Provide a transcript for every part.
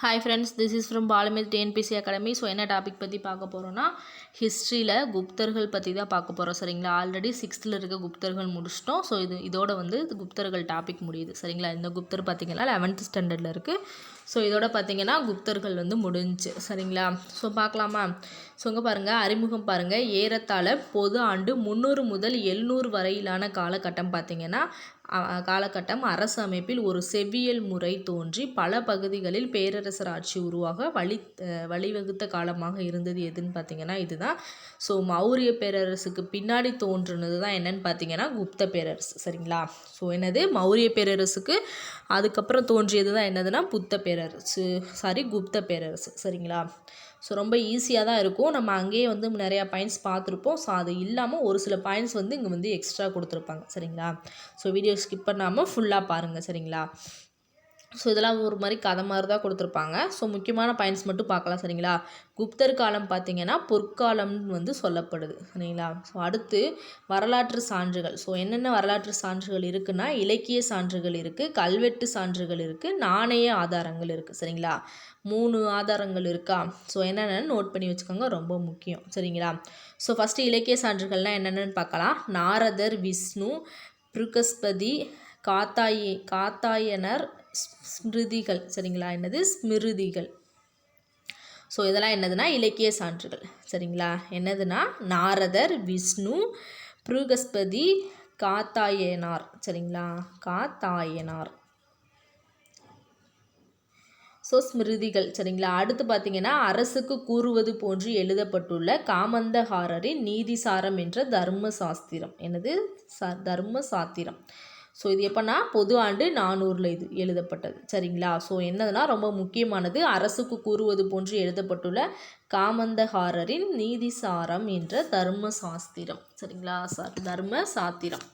Hi friends, this is from Balumath TNPSC academy. So என்ன topic பற்றி பார்க்க போகிறோன்னா, ஹிஸ்ட்ரியில் குப்தர்கள் பற்றி தான் பார்க்க போகிறோம். சரிங்களா, ஆல்ரெடி 6th இருக்க குப்தர்கள் முடிச்சிட்டோம். ஸோ இதோட வந்து குப்தர்கள் டாபிக் முடியுது. சரிங்களா, இந்த குப்தர் பார்த்திங்கன்னா 11th ஸ்டாண்டர்டில் இருக்குது. ஸோ இதோட பார்த்திங்கன்னா குப்தர்கள் வந்து முடிஞ்சு. சரிங்களா, ஸோ பார்க்கலாமா? ஸோ இங்கே பாருங்கள், அறிமுகம் பாருங்கள். ஏறத்தாழ பொது ஆண்டு 300 முதல் 700 வரையிலான காலகட்டம் பார்த்திங்கன்னா அரசு அமைப்பில் ஒரு செவ்வியல் முறை தோன்றி பல பகுதிகளில் பேரரசர் ஆட்சி உருவாக வழிவகுத்த காலமாக இருந்தது. எதுன்னு பார்த்தீங்கன்னா இதுதான். ஸோ மௌரிய பேரரசுக்கு பின்னாடி தோன்றுனது தான் என்னன்னு பார்த்தீங்கன்னா குப்த பேரரசு. சரிங்களா, ஸோ என்னது மௌரிய பேரரசுக்கு அதுக்கப்புறம் தோன்றியது தான் என்னதுன்னா குப்த பேரரசு. சரிங்களா, ஸோ ரொம்ப ஈஸியாக தான் இருக்கும். நம்ம அங்கேயே வந்து நிறையா பாயிண்ட்ஸ் பார்த்துருப்போம். ஸோ அது இல்லாமல் ஒரு சில பாயிண்ட்ஸ் வந்து இங்கே வந்து எக்ஸ்ட்ரா கொடுத்துருப்பாங்க. சரிங்களா, ஸோ வீடியோ ஸ்கிப் பண்ணாமல் ஃபுல்லாக பாருங்கள். சரிங்களா, ஸோ இதெல்லாம் ஒரு மாதிரி கதை மாதிரி தான் கொடுத்துருப்பாங்க. ஸோ முக்கியமான பாயிண்ட்ஸ் மட்டும் பார்க்கலாம். சரிங்களா, குப்தர் காலம் பார்த்திங்கன்னா பொற்காலம்னு வந்து சொல்லப்படுது. சரிங்களா, ஸோ அடுத்து வரலாற்று சான்றுகள். ஸோ என்னென்ன வரலாற்று சான்றுகள் இருக்குன்னா, இலக்கிய சான்றுகள் இருக்குது, கல்வெட்டு சான்றுகள் இருக்குது, நாணய ஆதாரங்கள் இருக்குது. சரிங்களா, 3 ஆதாரங்கள் இருக்கா? ஸோ என்னென்னு நோட் பண்ணி வச்சுக்கோங்க, ரொம்ப முக்கியம். சரிங்களா, ஸோ ஃபஸ்ட்டு இலக்கிய சான்றுகள்னால் என்னென்னு பார்க்கலாம். நாரதர், விஷ்ணு, பிருகஸ்பதி, காத்தாயனர், ஸ்மிருதிகள். சரிங்களா, என்னது ஸ்மிருதிகள். ஸோ இதெல்லாம் என்னதுன்னா இலக்கிய சான்றுகள். சரிங்களா, என்னதுன்னா நாரதர், விஷ்ணு, பிருகஸ்பதி, காத்தாயனார். சரிங்களா, காத்தாயனார். ஸோ ஸ்மிருதிகள். சரிங்களா, அடுத்து பார்த்தீங்கன்னா அரசுக்கு கூறுவது போன்று எழுதப்பட்டுள்ள காமந்தஹாரரின் நீதிசாரம் என்ற தர்ம சாஸ்திரம். என்னது தர்ம சாத்திரம். ஸோ இது எப்போனா பொது ஆண்டு 400 இது எழுதப்பட்டது. சரிங்களா, ஸோ என்னதுன்னா ரொம்ப முக்கியமானது, அரசுக்கு கூறுவது போன்று எழுதப்பட்டுள்ள காமந்தஹாரரின் நீதிசாரம் என்ற தர்ம சாஸ்திரம். சரிங்களா, தர்ம சாத்திரம்.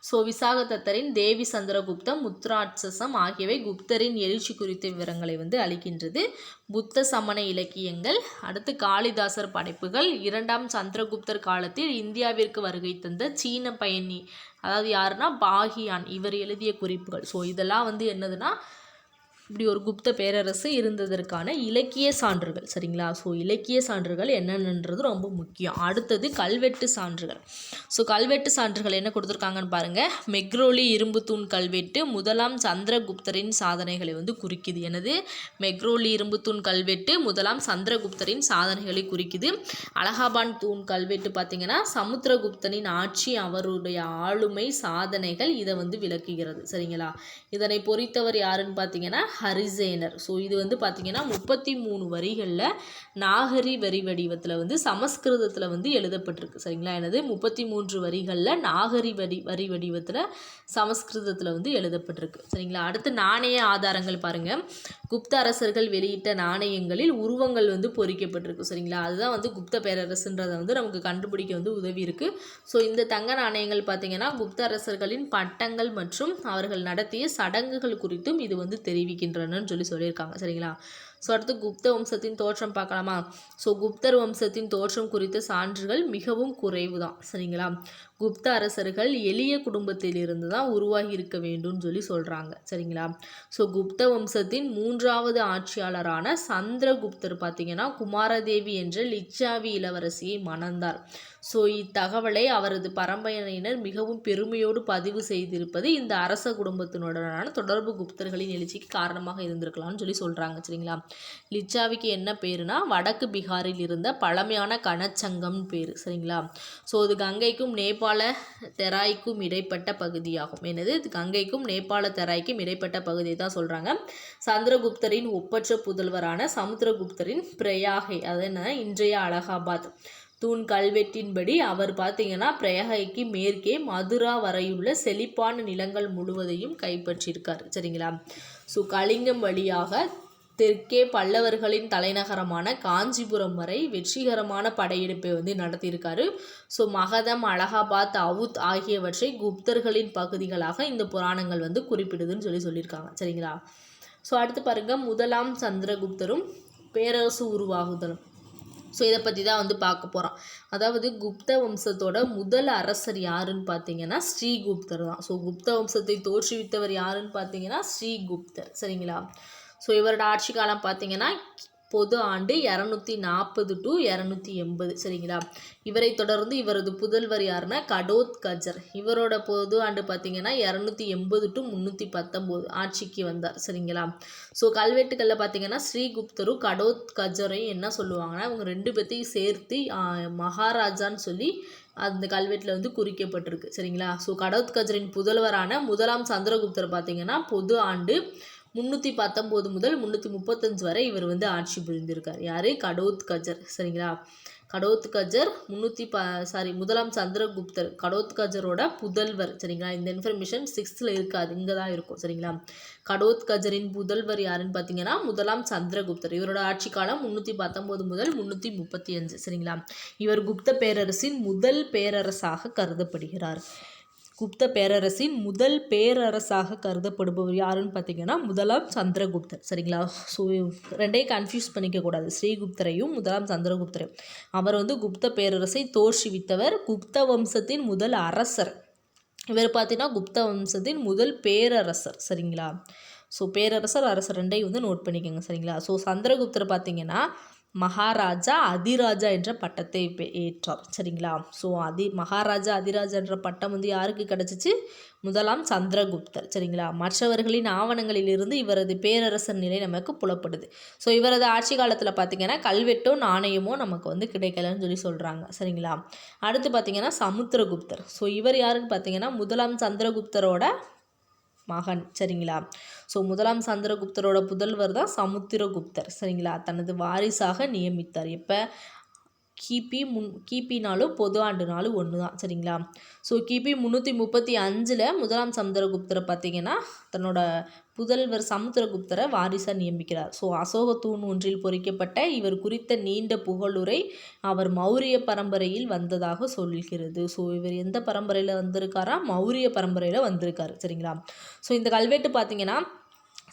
ஸோ விசாகதத்தரின் தேவி சந்திரகுப்தம், முத்ராட்சசம் ஆகியவை குப்தரின் எழுச்சி குறித்த விவரங்களை வந்து அளிக்கின்றது. புத்த சமண இலக்கியங்கள். அடுத்து காளிதாசர் படைப்புகள். 2ஆம் சந்திரகுப்தர் காலத்தில் இந்தியாவிற்கு வருகை தந்த சீன பயணி, அதாவது யாருன்னா பாகியான், இவர் எழுதிய குறிப்புகள். ஸோ இதெல்லாம் வந்து என்னதுன்னா இப்படி ஒரு குப்த பேரரசு இருந்ததற்கான இலக்கிய சான்றுகள். சரிங்களா, ஸோ இலக்கிய சான்றுகள் என்னென்னன்றது ரொம்ப முக்கியம். அடுத்தது கல்வெட்டு சான்றுகள். ஸோ கல்வெட்டு சான்றுகள் என்ன கொடுத்துருக்காங்கன்னு பாருங்கள். மெக்ரோலி இரும்பு தூண் கல்வெட்டு 1ஆம் சந்திரகுப்தரின் சாதனைகளை வந்து குறிக்குது. எனது மெக்ரோலி இரும்பு தூண் கல்வெட்டு 1ஆம் சந்திரகுப்தரின் சாதனைகளை குறிக்குது. அலகாபாத் தூண் கல்வெட்டு பார்த்திங்கன்னா சமுத்திரகுப்தனின் ஆட்சி, அவருடைய ஆளுமை, சாதனைகள் இதை வந்து விளக்குகிறது. சரிங்களா, இதனை பொறித்தவர் யாருன்னு பார்த்தீங்கன்னா ஹரிசேனர். ஸோ இது வந்து பார்த்திங்கன்னா 33 வரிகளில் நாகரி வரி வடிவத்தில் வந்து சமஸ்கிருதத்தில் வந்து எழுதப்பட்டிருக்கு. சரிங்களா, எனது 33 வரிகளில் நாகரி வரி வடிவத்தில் சமஸ்கிருதத்தில் வந்து எழுதப்பட்டிருக்கு. சரிங்களா, அடுத்து நாணய ஆதாரங்கள் பாருங்கள். குப்த அரசர்கள் வெளியிட்ட நாணயங்களில் உருவங்கள் வந்து பொறிக்கப்பட்டிருக்கு. சரிங்களா, அதுதான் வந்து குப்த பேரரசுன்றதை வந்து நமக்கு கண்டுபிடிக்க வந்து உதவி இருக்குது. ஸோ இந்த தங்க நாணயங்கள் பார்த்திங்கன்னா குப்த அரசர்களின் பட்டங்கள் மற்றும் அவர்கள் நடத்திய சடங்குகள் குறித்தும் இது வந்து தெரிவிக்கின்றனன்னு சொல்லியிருக்காங்க. சரிங்களா, ஸோ அடுத்து குப்த வம்சத்தின் தோற்றம் பார்க்கலாமா? ஸோ குப்தர் வம்சத்தின் தோற்றம் குறித்த சான்றுகள் மிகவும் குறைவு தான். சரிங்களா, குப்த அரசர்கள் எளிய குடும்பத்தில் இருந்து தான் உருவாகி இருக்க வேண்டும்னு சொல்கிறாங்க. சரிங்களா, ஸோ குப்த வம்சத்தின் 3ஆவது ஆட்சியாளரான சந்திரகுப்தர் பார்த்திங்கன்னா குமாரதேவி என்ற லிச்சாவி இளவரசியை மணந்தார். ஸோ இத்தகவலை அவரது பரம்பரையினர் மிகவும் பெருமையோடு பதிவு செய்திருப்பது இந்த அரச குடும்பத்தினுடனான தொடர்பு குப்தர்களின் எழுச்சிக்கு காரணமாக இருந்திருக்கலாம்னு சொல்கிறாங்க. சரிங்களா, லிச்சாவிக்கு என்ன பேருனா வடக்கு பீகாரில் இருந்த பழமையான கனச்சங்கம் பேர். சரிங்களா, ஸோ இது கங்கைக்கும் நேபாள தெராய்க்கும் இடைப்பட்ட பகுதியாகும். என்னது கங்கைக்கும் நேபாள தெராய்க்கும் இடைப்பட்ட பகுதியை தான் சொல்கிறாங்க. சந்திரகுப்தரின் ஒப்பற்ற புதல்வரான சமுத்திரகுப்தரின் பிரயாகை, அது என்ன இன்றைய அலகாபாத் தூண் கல்வெட்டின்படி அவர் பார்த்திங்கன்னா பிரயாகைக்கு மேற்கே மதுரா வரையுள்ள செழிப்பான நிலங்கள் முழுவதையும் கைப்பற்றியிருக்கார். சரிங்களா, ஸோ கலிங்கம் வழியாக தெற்கே பல்லவர்களின் தலைநகரமான காஞ்சிபுரம் வரை வெற்றிகரமான படையெடுப்பை வந்து நடத்தியிருக்காரு. ஸோ மகதம், அலகாபாத், அவுத் ஆகியவற்றை குப்தர்களின் பகுதிகளாக இந்த புராணங்கள் வந்து குறிப்பிடுதுன்னு சொல்லியிருக்காங்க. சரிங்களா, ஸோ அடுத்து பாருங்கள், 1ஆம் சந்திரகுப்தரும் பேரரசு உருவாகுதலும். ஸோ இதை பற்றி தான் வந்து பார்க்க போகிறோம். அதாவது குப்த வம்சத்தோட முதல் அரசர் யாருன்னு பார்த்தீங்கன்னா ஸ்ரீகுப்தர் தான். ஸோ குப்த வம்சத்தை தோற்றுவித்தவர் யாருன்னு பார்த்தீங்கன்னா ஸ்ரீகுப்தர். சரிங்களா, ஸோ இவரோட ஆட்சி காலம் பார்த்தீங்கன்னா பொது ஆண்டு 240 to 280 சரிங்களா. இவரை தொடர்ந்து இவரது புதல்வர் யாருன்னா கடோத்கஜர். இவரோட பொது ஆண்டு பார்த்தீங்கன்னா 280 to 319 ஆட்சிக்கு வந்தார் சரிங்களா. ஸோ கல்வெட்டுகளில் பார்த்தீங்கன்னா ஸ்ரீகுப்தரும் கடோத்கஜரையும் என்ன சொல்லுவாங்கன்னா இவங்க 2 பேர்த்தையும் சேர்த்து மகாராஜான்னு சொல்லி அந்த கல்வெட்டில் வந்து குறிக்கப்பட்டிருக்கு சரிங்களா. ஸோ கடோத்கஜரின் புதல்வரான முதலாம் சந்திரகுப்தர் பார்த்தீங்கன்னா பொது ஆண்டு 319 முதல் 335 வரை இவர் வந்து ஆட்சி புரிந்திருக்கார். யாரு? கடோத்கஜர் சரிங்களா. கடோத்கஜர் முதலாம் சந்திரகுப்தர் கடோத்கஜரோட புதல்வர் சரிங்களா. இந்த இன்ஃபர்மேஷன் 6th இருக்காது, இங்கே தான் இருக்கும் சரிங்களா. கடோத்கஜரின் புதல்வர் யாருன்னு பார்த்தீங்கன்னா முதலாம் சந்திரகுப்தர். இவரோட ஆட்சி காலம் 319 முதல் 335 சரிங்களா. இவர் குப்த பேரரசின் முதல் பேரரசாக கருதப்படுகிறார். குப்த பேரரசின் முதல் பேரரசாக கருதப்படுபவர் யாருன்னு பார்த்தீங்கன்னா முதலாம் சந்திரகுப்தர் சரிங்களா. ஸோ ரெண்டையும் கன்ஃபியூஸ் பண்ணிக்கக்கூடாது, ஸ்ரீகுப்தரையும் முதலாம் சந்திரகுப்தரையும். அவர் வந்து குப்த பேரரசை தோற்றுவித்தவர், குப்த வம்சத்தின் முதல் அரசர். இவர் பார்த்தீங்கன்னா குப்த வம்சத்தின் முதல் பேரரசர் சரிங்களா. ஸோ பேரரசர் அரசர் ரெண்டையும் வந்து நோட் பண்ணிக்கோங்க சரிங்களா. ஸோ சந்திரகுப்தர் பார்த்தீங்கன்னா மகாராஜா அதிராஜா என்ற பட்டத்தை ஏற்றார் சரிங்களா. ஸோ மகாராஜா அதிராஜா என்ற பட்டம் வந்து யாருக்கு கிடச்சிச்சு? முதலாம் சந்திரகுப்தர் சரிங்களா. மற்றவர்களின் ஆவணங்களிலிருந்து இவரது பேரரசர் நிலை நமக்கு புலப்படுது. ஸோ இவரது ஆட்சி காலத்தில் பார்த்திங்கன்னா கல்வெட்டோ நாணயமோ நமக்கு வந்து கிடைக்கலன்னு சொல்லி சொல்கிறாங்க சரிங்களா. அடுத்து பார்த்திங்கன்னா சமுத்திரகுப்தர். ஸோ இவர் யாருன்னு பார்த்திங்கன்னா முதலாம் சந்திரகுப்தரோட மகன் சரிங்களா. ஸோ முதலாம் சந்திரகுப்தரோட புதல்வர் தான் சமுத்திரகுப்தர் சரிங்களா. தனது வாரிசாக நியமித்தார். எப்போ? கிபி நாளும் பொது ஆண்டு நாளும் ஒன்று தான் சரிங்களா. ஸோ கிபி 335 முதலாம் சந்திரகுப்தரை பார்த்திங்கன்னா தன்னோட புதல்வர் சமுத்திரகுப்தரை வாரிசாக நியமிக்கிறார். ஸோ அசோக தூண் ஒன்றில் பொறிக்கப்பட்ட இவர் குறித்த நீண்ட புகழுரை அவர் மௌரிய பரம்பரையில் வந்ததாக சொல்கிறது. ஸோ இவர் எந்த பரம்பரையில் வந்திருக்காரா? மௌரிய பரம்பரையில் வந்திருக்காரு சரிங்களா. ஸோ இந்த கல்வெட்டு பார்த்திங்கன்னா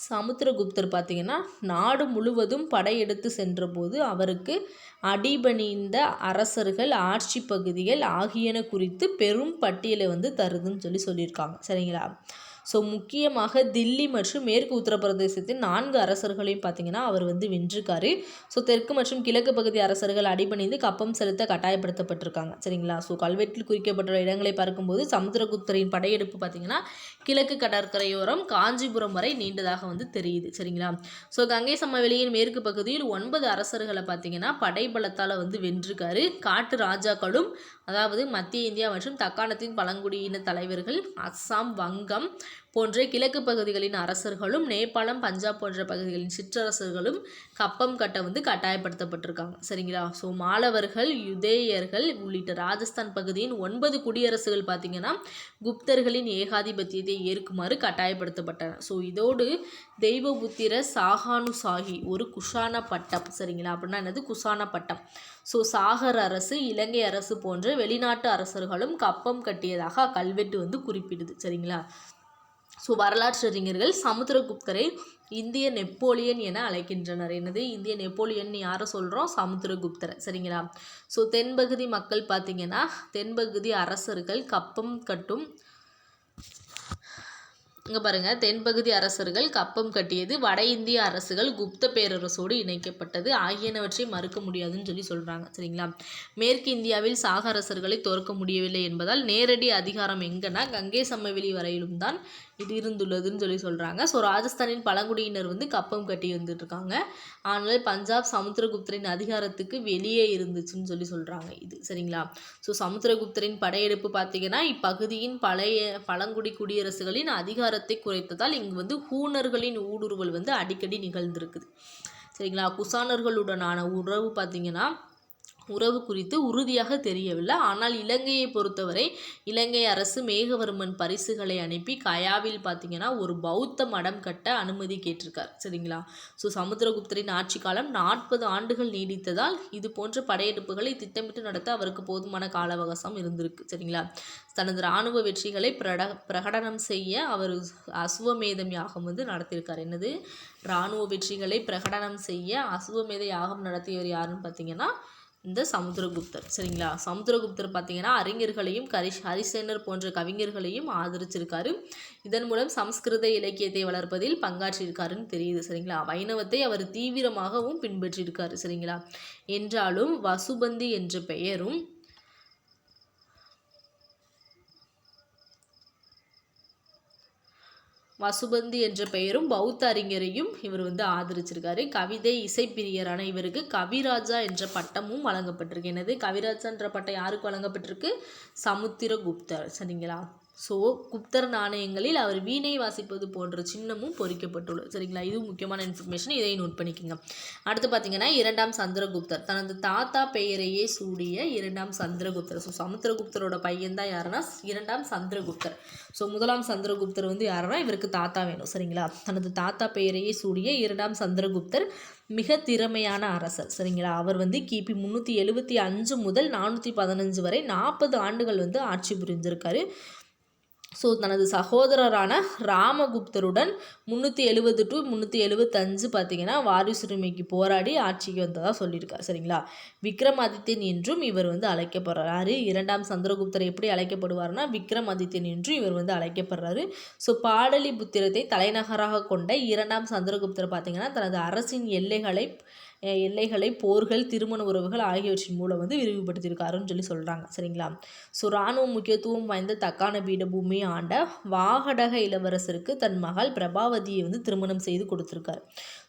சமுத்திரகுப்தர் பார்த்திங்கன்னா நாடு முழுவதும் படையெடுத்து சென்றபோது அவருக்கு அடிபணிந்த அரசர்கள், ஆட்சி பகுதிகள் ஆகியன குறித்து பெரும் பட்டியலை வந்து தருதுன்னு சொல்லியிருக்காங்க சரிங்களா. ஸோ முக்கியமாக தில்லி மற்றும் மேற்கு உத்தரப்பிரதேசத்தின் 4 அரசர்களையும் பார்த்திங்கன்னா அவர் வந்து வென்றிருக்காரு. ஸோ தெற்கு மற்றும் கிழக்கு பகுதி அரசர்கள் அடிபணிந்து கப்பம் செலுத்த கட்டாயப்படுத்தப்பட்டிருக்காங்க சரிங்களா. ஸோ கல்வெட்டில் குறிக்கப்பட்ட இடங்களை பார்க்கும்போது சமுத்திரகுப்தரின் படையெடுப்பு பார்த்திங்கன்னா கிழக்கு கடற்கரையோரம் காஞ்சிபுரம் வரை நீண்டதாக வந்து தெரியுது சரிங்களா. ஸோ கங்கை சமவெளியின் மேற்கு பகுதியில் 9 அரசர்களை பார்த்திங்கன்னா படைபலத்தால் வந்து வென்றிருக்காரு. காட்டு ராஜாக்களும், அதாவது மத்திய இந்தியா மற்றும் தக்காணத்தின் பழங்குடியின தலைவர்கள், அஸ்ஸாம், வங்கம் போன்ற கிழக்கு பகுதிகளின் அரசர்களும், நேபாளம், பஞ்சாப் போன்ற பகுதிகளின் சிற்றரசர்களும் கப்பம் கட்ட வந்து கட்டாயப்படுத்தப்பட்டிருக்காங்க சரிங்களா. ஸோ மாலவர்கள், யுதேயர்கள் உள்ளிட்ட ராஜஸ்தான் பகுதியின் 9 குடியரசுகள் பார்த்திங்கன்னா குப்தர்களின் ஏகாதிபத்தியத்தை ஏற்குமாறு கட்டாயப்படுத்தப்பட்டன. ஸோ இதோடு தெய்வபுத்திர சாகானுசாகி ஒரு குஷான பட்டம் சரிங்களா. அப்படின்னா என்னது? குஷான பட்டம். ஸோ சாகர் அரசு, இலங்கை அரசு போன்ற வெளிநாட்டு அரசர்களும் கப்பம் கட்டியதாக அக்கல்வெட்டு வந்து குறிப்பிடுது சரிங்களா. ஸோ வரலாற்று அறிஞர்கள் சமுத்திரகுப்தரை இந்திய நெப்போலியன் என அழைக்கின்றனர். என்னது? இந்திய நெப்போலியன் யாரை சொல்கிறோம்? சமுத்திரகுப்தரை சரிங்களா. ஸோ தென்பகுதி மக்கள் பார்த்திங்கன்னா தென்பகுதி அரசர்கள் கப்பம் கட்டும், இங்கே பாருங்கள், தென்பகுதி அரசர்கள் கப்பம் கட்டியது, வட இந்திய அரசுகள் குப்த பேரரசோடு இணைக்கப்பட்டது ஆகியனவற்றை மறுக்க முடியாதுன்னு சொல்கிறாங்க சரிங்களா. மேற்கு இந்தியாவில் சாக அரசர்களை தோற்க முடியவில்லை என்பதால் நேரடி அதிகாரம் எங்கன்னா கங்கை சமவெளி வரையிலும் தான் இது இருந்துள்ளதுன்னு சொல்கிறாங்க. ஸோ ராஜஸ்தானின் பழங்குடியினர் வந்து கப்பம் கட்டி வந்துட்டுருக்காங்க. ஆனால் பஞ்சாப் சமுத்திரகுப்தரின் அதிகாரத்துக்கு வெளியே இருந்துச்சுன்னு சொல்கிறாங்க இது சரிங்களா. ஸோ சமுத்திரகுப்தரின் படையெடுப்பு பார்த்திங்கன்னா இப்பகுதியின் பழங்குடி குடியரசுகளின் அதிகாரத்தை குறைத்ததால் இங்கு வந்து ஹூனர்களின் ஊடுருவல் வந்து அடிக்கடி நிகழ்ந்திருக்குது சரிங்களா. குசானர்களுடனான உறவு பார்த்திங்கன்னா உறவு குறித்து உறுதியாக தெரியவில்லை. ஆனால் இலங்கையை பொறுத்தவரை இலங்கை அரசு மேகவர்மன் பரிசுகளை அனுப்பி கயாவில் பார்த்திங்கன்னா ஒரு பௌத்த மடம் கட்ட அனுமதி கேட்டிருக்கார் சரிங்களா. ஸோ சமுத்திரகுப்தரின் ஆட்சி காலம் 40 ஆண்டுகள் நீடித்ததால் இது போன்ற படையெடுப்புகளை திட்டமிட்டு நடத்த அவருக்கு போதுமான கால அவகாசம் இருந்திருக்கு சரிங்களா. தனது இராணுவ வெற்றிகளை பிரகடனம் செய்ய அவர் அசுவமேதம் யாகம் வந்து நடத்தியிருக்கார். என்னது? இராணுவ வெற்றிகளை பிரகடனம் செய்ய அசுவமேத யாகம் நடத்தியவர் யாருன்னு பார்த்திங்கன்னா இந்த சமுத்திரகுப்தர். சரிங்களா? சமுத்திரகுப்தர் பார்த்தீங்கன்னா அறிஞர்களையும் ஹரிசேனர் போன்ற கவிஞர்களையும் ஆதரிச்சிருக்காரு. இதன் மூலம் சமஸ்கிருத இலக்கியத்தை வளர்ப்பதில் பங்காற்றியிருக்காருன்னு தெரியுது. சரிங்களா? வைணவத்தை அவர் தீவிரமாகவும் பின்பற்றியிருக்காரு. சரிங்களா? என்றாலும் வசுபந்தி என்ற பெயரும் பௌத்த அறிஞரையும் இவர் ஆதரிச்சிருக்காரு. கவிதை இசைப்பிரியரான இவருக்கு கவிராஜா என்ற பட்டமும் வழங்கப்பட்டிருக்கு. என்னது? கவிராஜா என்ற பட்டம் யாருக்கு வழங்கப்பட்டிருக்கு? சமுத்திரகுப்தர். சரிங்களா? ஸோ குப்தர் நாணயங்களில் அவர் வீணை வாசிப்பது போன்ற சின்னமும் பொறிக்கப்பட்டுள்ளது. சரிங்களா? இது முக்கியமான இன்ஃபர்மேஷன், இதை நோட் பண்ணிக்கோங்க. அடுத்து பார்த்தீங்கன்னா இரண்டாம் சந்திரகுப்தர், தனது தாத்தா பெயரையே சூடிய இரண்டாம் சந்திரகுப்தர். ஸோ சமுத்திரகுப்தரோட பையன் தான் யாருன்னா இரண்டாம் சந்திரகுப்தர். ஸோ முதலாம் சந்திரகுப்தர் யாருன்னா இவருக்கு தாத்தா வேணும். சரிங்களா? தனது தாத்தா பெயரையே சூடிய இரண்டாம் சந்திரகுப்தர் மிக திறமையான அரசர். சரிங்களா? அவர் கிபி 375 முதல் 415 வரை 40 ஆண்டுகள் ஆட்சி புரிஞ்சிருக்காரு. ஸோ தனது சகோதரரான ராமகுப்தருடன் 370 to 375 பார்த்தீங்கன்னா வாரிசுரிமைக்கு போராடி ஆட்சிக்கு வந்ததாக சொல்லியிருக்கார். சரிங்களா? விக்ரமாதித்யன் என்றும் இவர் அழைக்கப்படுறாரு. இரண்டாம் சந்திரகுப்தர் எப்படி அழைக்கப்படுவார்னா விக்ரமாதித்யன் என்றும் இவர் அழைக்கப்படுறாரு. ஸோ பாடலிபுத்திரத்தை தலைநகராக கொண்ட இரண்டாம் சந்திரகுப்தர் பார்த்தீங்கன்னா தனது அரசின் எல்லைகளை போர்கள், திருமண உறவுகள் ஆகியவற்றின் மூலம் விரிவுபடுத்தியிருக்காருன்னு சொல்கிறாங்க. சரிங்களா? ஸோ இராணுவ முக்கியத்துவம் வாய்ந்த தக்கான பீடபூமியை ஆண்ட வாகடக இளவரசருக்கு தன் மகள் பிரபாவதியை திருமணம் செய்து கொடுத்திருக்காரு.